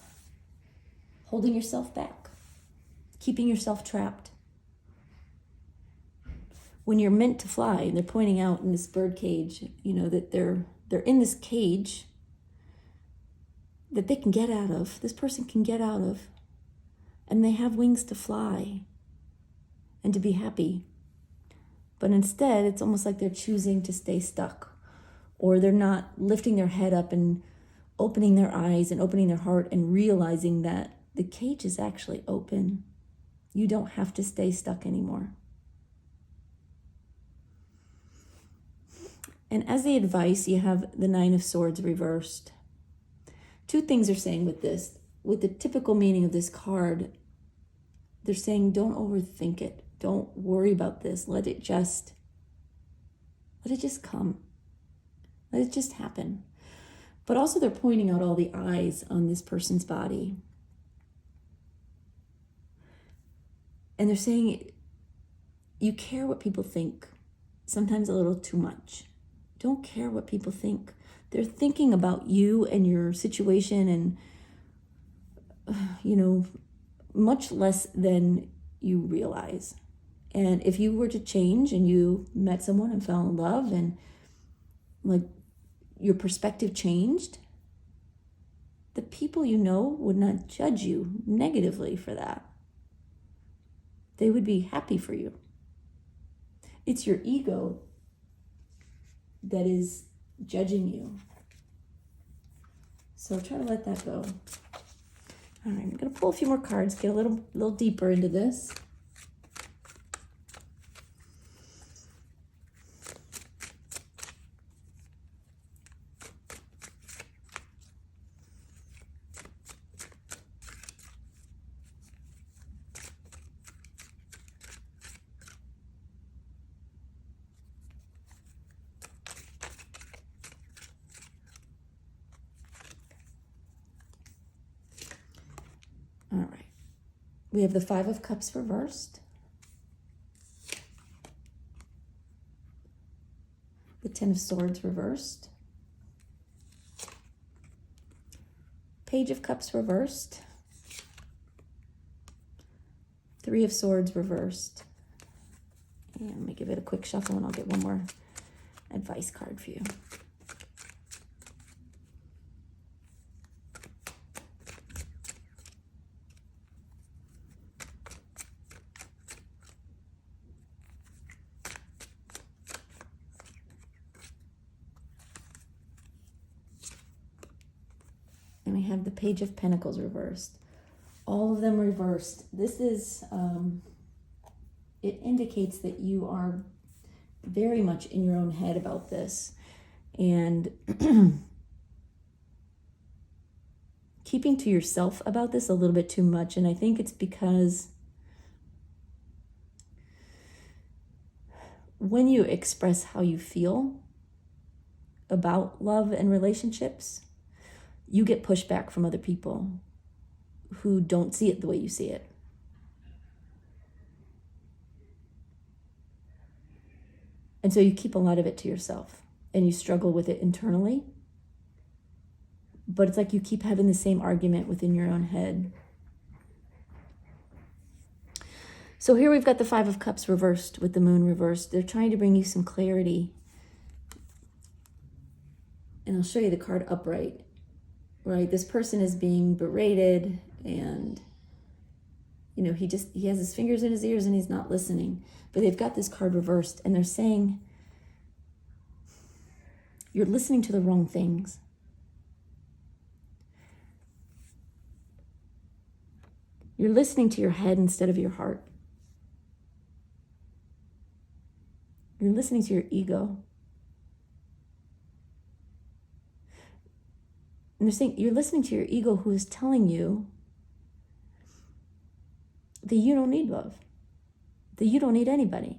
holding yourself back, keeping yourself trapped. When you're meant to fly, and they're pointing out in this bird cage, you know, that they're in this cage that they can get out of, this person can get out of, and they have wings to fly and to be happy. But instead, it's almost like they're choosing to stay stuck, or they're not lifting their head up and opening their eyes and opening their heart and realizing that the cage is actually open. You don't have to stay stuck anymore. And as the advice, you have the 9 of Swords reversed. 2 things are saying with this. With the typical meaning of this card, they're saying don't overthink it. Don't worry about this. Let it just come. Let it just happen. But also they're pointing out all the eyes on this person's body. And they're saying you care what people think, sometimes a little too much. Don't care what people think. They're thinking about you and your situation and, much less than you realize. And if you were to change and you met someone and fell in love and your perspective changed, the people you know would not judge you negatively for that. They would be happy for you. It's your ego that is judging you. So try to let that go. All right, I'm going to pull a few more cards, get a little deeper into this. We have the Five of Cups reversed, the Ten of Swords reversed, Page of Cups reversed, Three of Swords reversed. And let me give it a quick shuffle and I'll get one more advice card for you. And we have the Page of Pentacles reversed. All of them reversed. This is, it indicates that you are very much in your own head about this. And keeping to yourself about this a little bit too much. And I think it's because when you express how you feel about love and relationships, you get pushback from other people who don't see it the way you see it. And so you keep a lot of it to yourself and you struggle with it internally. But it's like you keep having the same argument within your own head. So here we've got the Five of Cups reversed with the Moon reversed. They're trying to bring you some clarity. And I'll show you the card upright. Right, this person is being berated and, you know, he has his fingers in his ears and he's not listening. But they've got this card reversed and they're saying, you're listening to the wrong things. You're listening to your head instead of your heart. You're listening to your ego. And they're saying you're listening to your ego who is telling you that you don't need love, that you don't need anybody.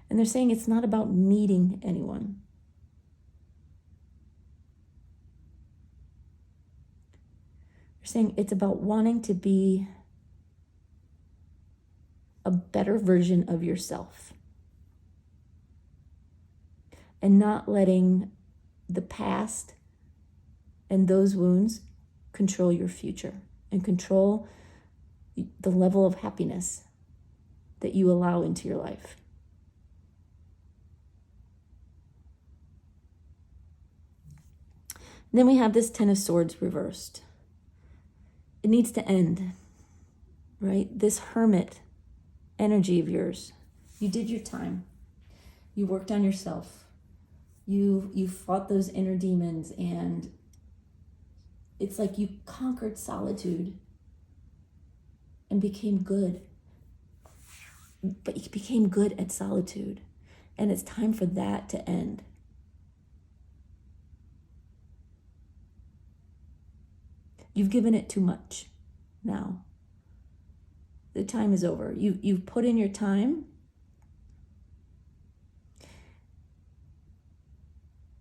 And they're saying it's not about needing anyone. They're saying it's about wanting to be a better version of yourself and not letting the past and those wounds control your future and control the level of happiness that you allow into your life. Then we have this Ten of Swords reversed. It needs to end, right? This hermit energy of yours. You did your time. You worked on yourself. You fought those inner demons, and it's like you conquered solitude and became good. But you became good at solitude, and it's time for that to end. You've given it too much now. The time is over. You've put in your time.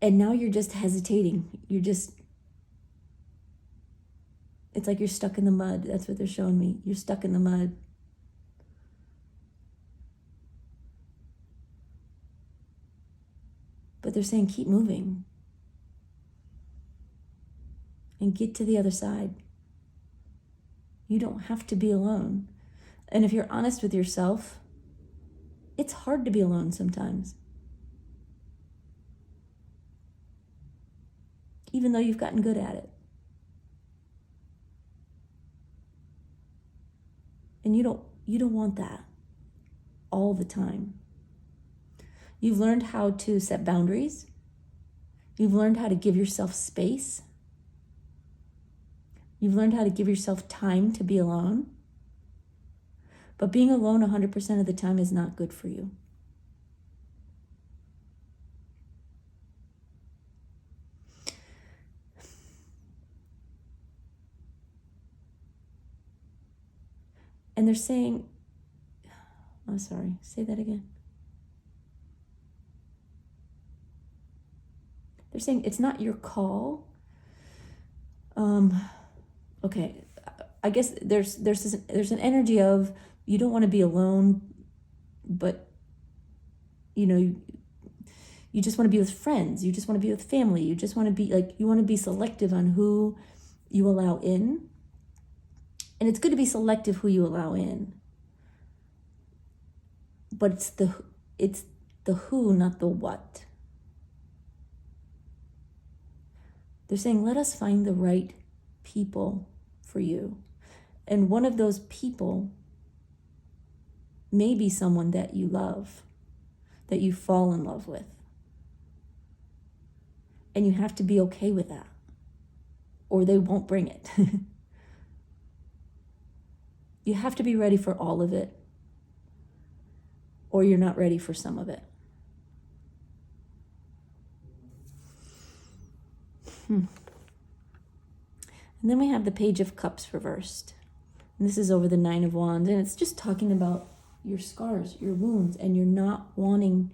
And now you're just hesitating. It's like you're stuck in the mud. That's what they're showing me. You're stuck in the mud. But they're saying keep moving. And get to the other side. You don't have to be alone. And if you're honest with yourself, it's hard to be alone sometimes. Even though you've gotten good at it. And you don't want that all the time. You've learned how to set boundaries. You've learned how to give yourself space. You've learned how to give yourself time to be alone. But being alone 100% of the time is not good for you. And they're saying, oh, sorry, say that again. They're saying it's not your call. Okay, I guess there's an energy of you don't want to be alone, but you just want to be with friends. You just want to be with family. You just want to be you want to be selective on who you allow in. And it's good to be selective who you allow in. But it's the who, not the what. They're saying, let us find the right people for you. And one of those people may be someone that you love, that you fall in love with. And you have to be okay with that, or they won't bring it. You have to be ready for all of it, or you're not ready for some of it. And then we have the Page of Cups reversed. And this is over the Nine of Wands, and it's just talking about your scars, your wounds, and you're not wanting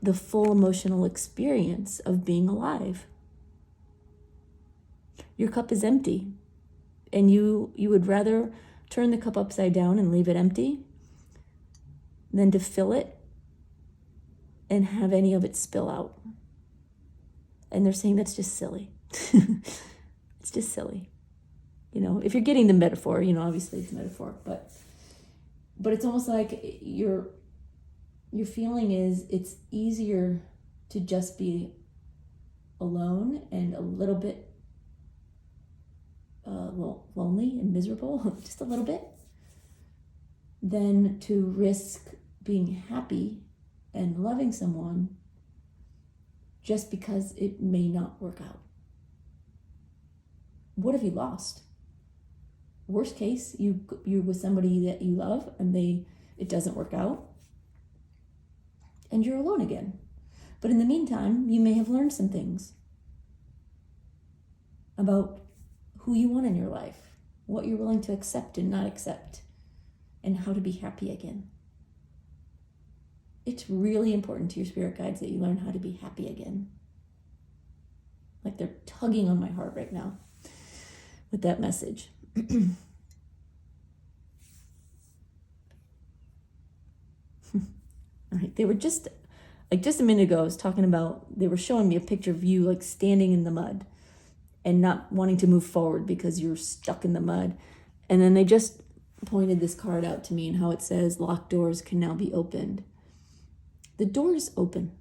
the full emotional experience of being alive. Your cup is empty, and you would rather turn the cup upside down and leave it empty than to fill it and have any of it spill out. And they're saying that's just silly. It's just silly. If you're getting the metaphor, obviously it's a metaphor, but it's almost like your feeling is it's easier to just be alone and a little bit lonely and miserable, just a little bit, than to risk being happy and loving someone just because it may not work out. What have you lost? Worst case, you're with somebody that you love and it doesn't work out, and you're alone again. But in the meantime, you may have learned some things about who you want in your life, what you're willing to accept and not accept, and how to be happy again. It's really important to your spirit guides that you learn how to be happy again. Like they're tugging on my heart right now with that message. All right, they were just a minute ago, I was talking about, they were showing me a picture of you standing in the mud and not wanting to move forward because you're stuck in the mud. And then they just pointed this card out to me and how it says, locked doors can now be opened. The door is open.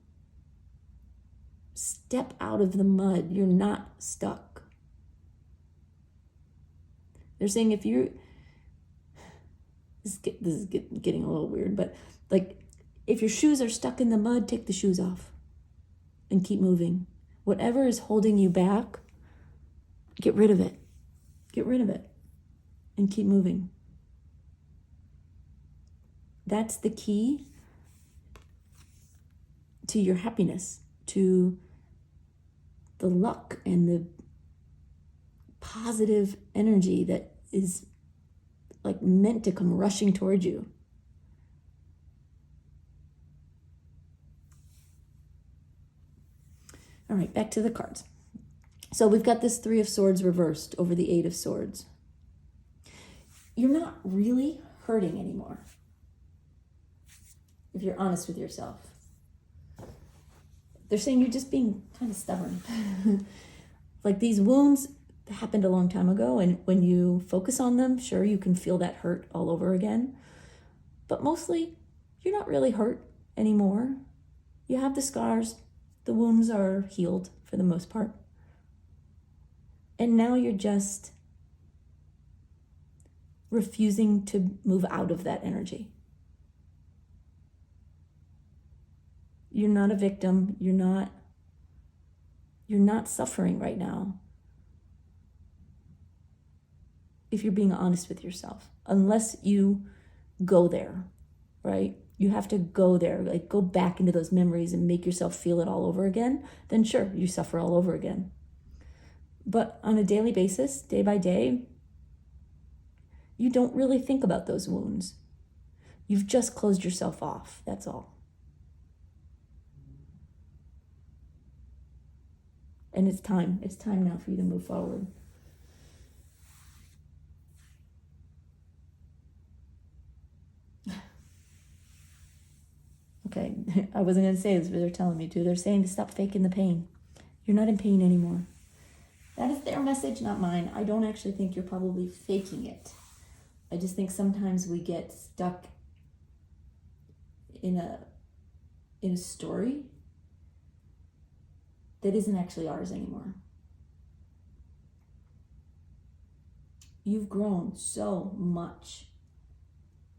Step out of the mud. You're not stuck. They're saying if you're, this is getting a little weird, but if your shoes are stuck in the mud, take the shoes off and keep moving. Whatever is holding you back, get rid of it. Get rid of it and keep moving. That's the key to your happiness, to the luck and the positive energy that is meant to come rushing towards you. All right, back to the cards. So we've got this Three of Swords reversed over the Eight of Swords. You're not really hurting anymore, if you're honest with yourself. They're saying you're just being kind of stubborn. These wounds happened a long time ago, and when you focus on them, sure, you can feel that hurt all over again. But mostly, you're not really hurt anymore. You have the scars. The wounds are healed for the most part. And now you're just refusing to move out of that energy. You're not a victim. You're not suffering right now. If you're being honest with yourself, unless you go there, right? You have to go there, go back into those memories and make yourself feel it all over again, then sure, you suffer all over again. But on a daily basis, day by day, you don't really think about those wounds. You've just closed yourself off, that's all. And it's time now for you to move forward. I wasn't going to say this, but they're telling me to. They're saying to stop faking the pain. You're not in pain anymore. That is their message, not mine. I don't actually think you're probably faking it. I just think sometimes we get stuck in a story that isn't actually ours anymore. You've grown so much.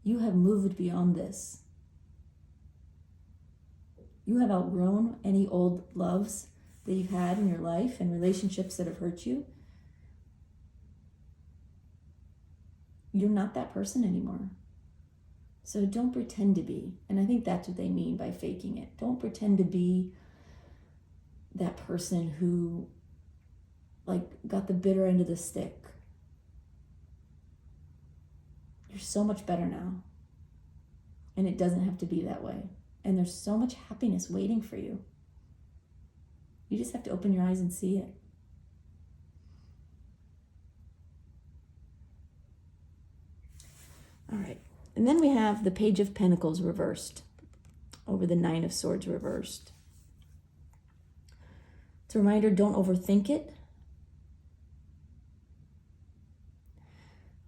You have moved beyond this. You have outgrown any old loves that you've had in your life and relationships that have hurt you. You're not that person anymore. So don't pretend to be. And I think that's what they mean by faking it. Don't pretend to be that person who got the bitter end of the stick. You're so much better now. And it doesn't have to be that way. And there's so much happiness waiting for you. You just have to open your eyes and see it. All right. And then we have the Page of Pentacles reversed over the Nine of Swords reversed. It's a reminder, don't overthink it.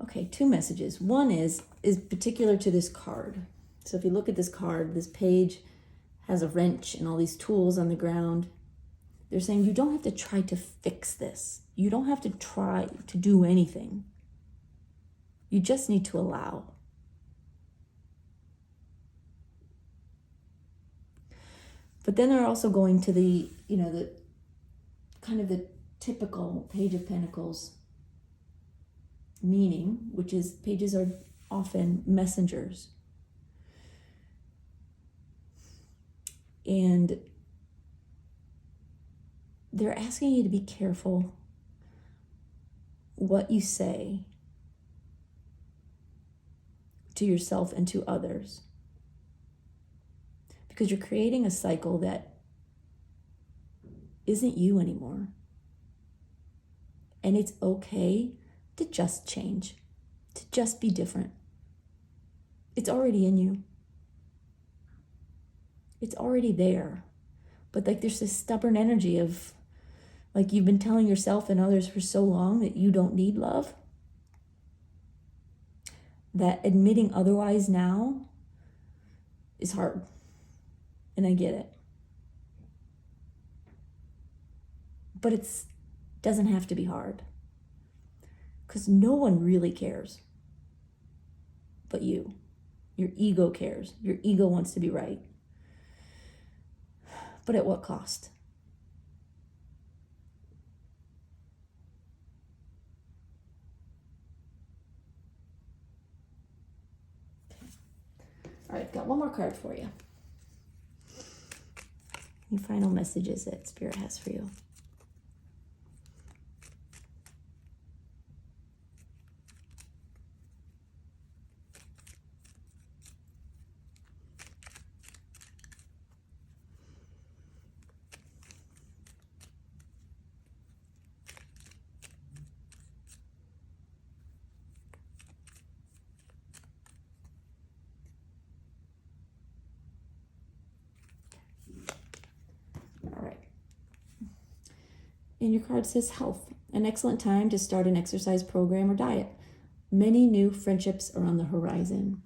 Okay, two messages. One is particular to this card. So if you look at this card, this page has a wrench and all these tools on the ground. They're saying you don't have to try to fix this. You don't have to try to do anything. You just need to allow. But then they're also going to the kind of the typical Page of Pentacles meaning, which is pages are often messengers. And they're asking you to be careful what you say to yourself and to others. Because you're creating a cycle that isn't you anymore. And it's okay to just change, to just be different. It's already in you. It's already there. But there's this stubborn energy of you've been telling yourself and others for so long that you don't need love, that admitting otherwise now is hard. And I get it. But it doesn't have to be hard. Because no one really cares but you. Your ego cares. Your ego wants to be right. But at what cost? All right, got one more card for you. Any final messages that Spirit has for you? And your card says health, an excellent time to start an exercise program or diet. Many new friendships are on the horizon.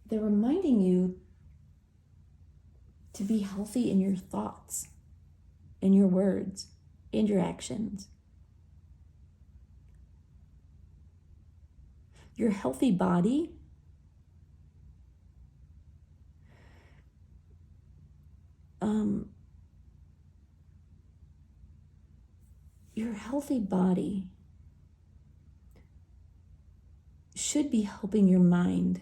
They're reminding you to be healthy in your thoughts, in your words, and your actions. Your healthy body your healthy body should be helping your mind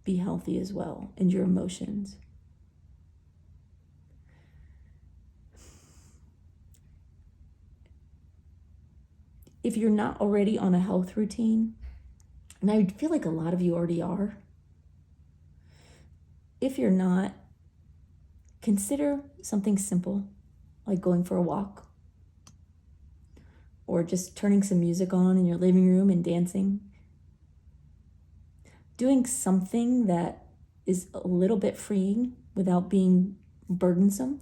be healthy as well, and your emotions. If you're not already on a health routine, and I feel like a lot of you already are, if you're not, consider something simple, like going for a walk, or just turning some music on in your living room and dancing. doing something that is a little bit freeing without being burdensome.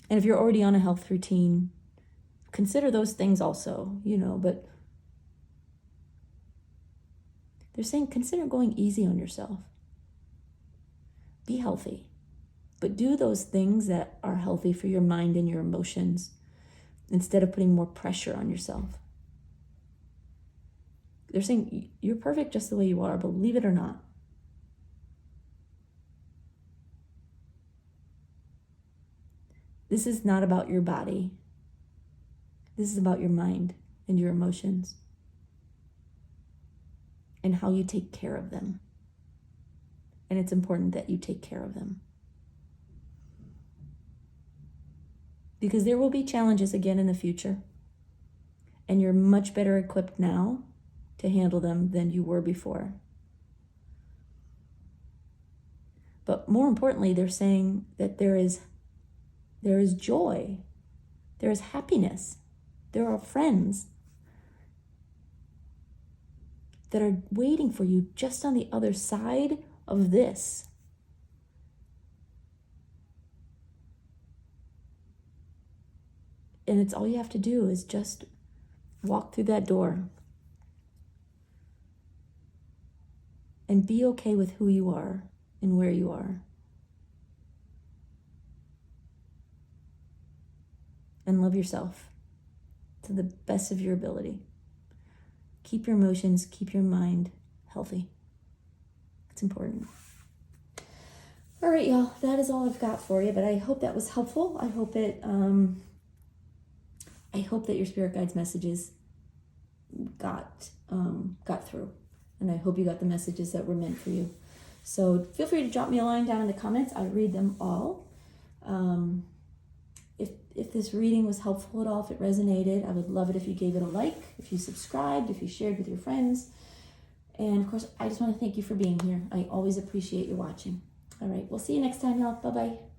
And if you're already on a health routine, consider those things also, but they're saying consider going easy on yourself. Be healthy, but do those things that are healthy for your mind and your emotions instead of putting more pressure on yourself. They're saying you're perfect just the way you are, believe it or not. This is not about your body. This is about your mind and your emotions and how you take care of them. And it's important that you take care of them. Because there will be challenges again in the future. And you're much better equipped now to handle them than you were before. But more importantly, they're saying that there is joy, there is happiness, there are friends that are waiting for you just on the other side of this. And it's all you have to do is just walk through that door and be okay with who you are and where you are. And love yourself to the best of your ability. Keep your emotions, keep your mind healthy. It's important. All right, y'all, that is all I've got for you, but I hope that was helpful. I hope that your spirit guides messages got through, and I hope you got the messages that were meant for you. So feel free to drop me a line down in the comments. I read them all. If this reading was helpful at all, if it resonated, I would love it if you gave it a like, if you subscribed, if you shared with your friends. And of course, I just want to thank you for being here. I always appreciate you watching. All right, we'll see you next time, y'all. Bye-bye.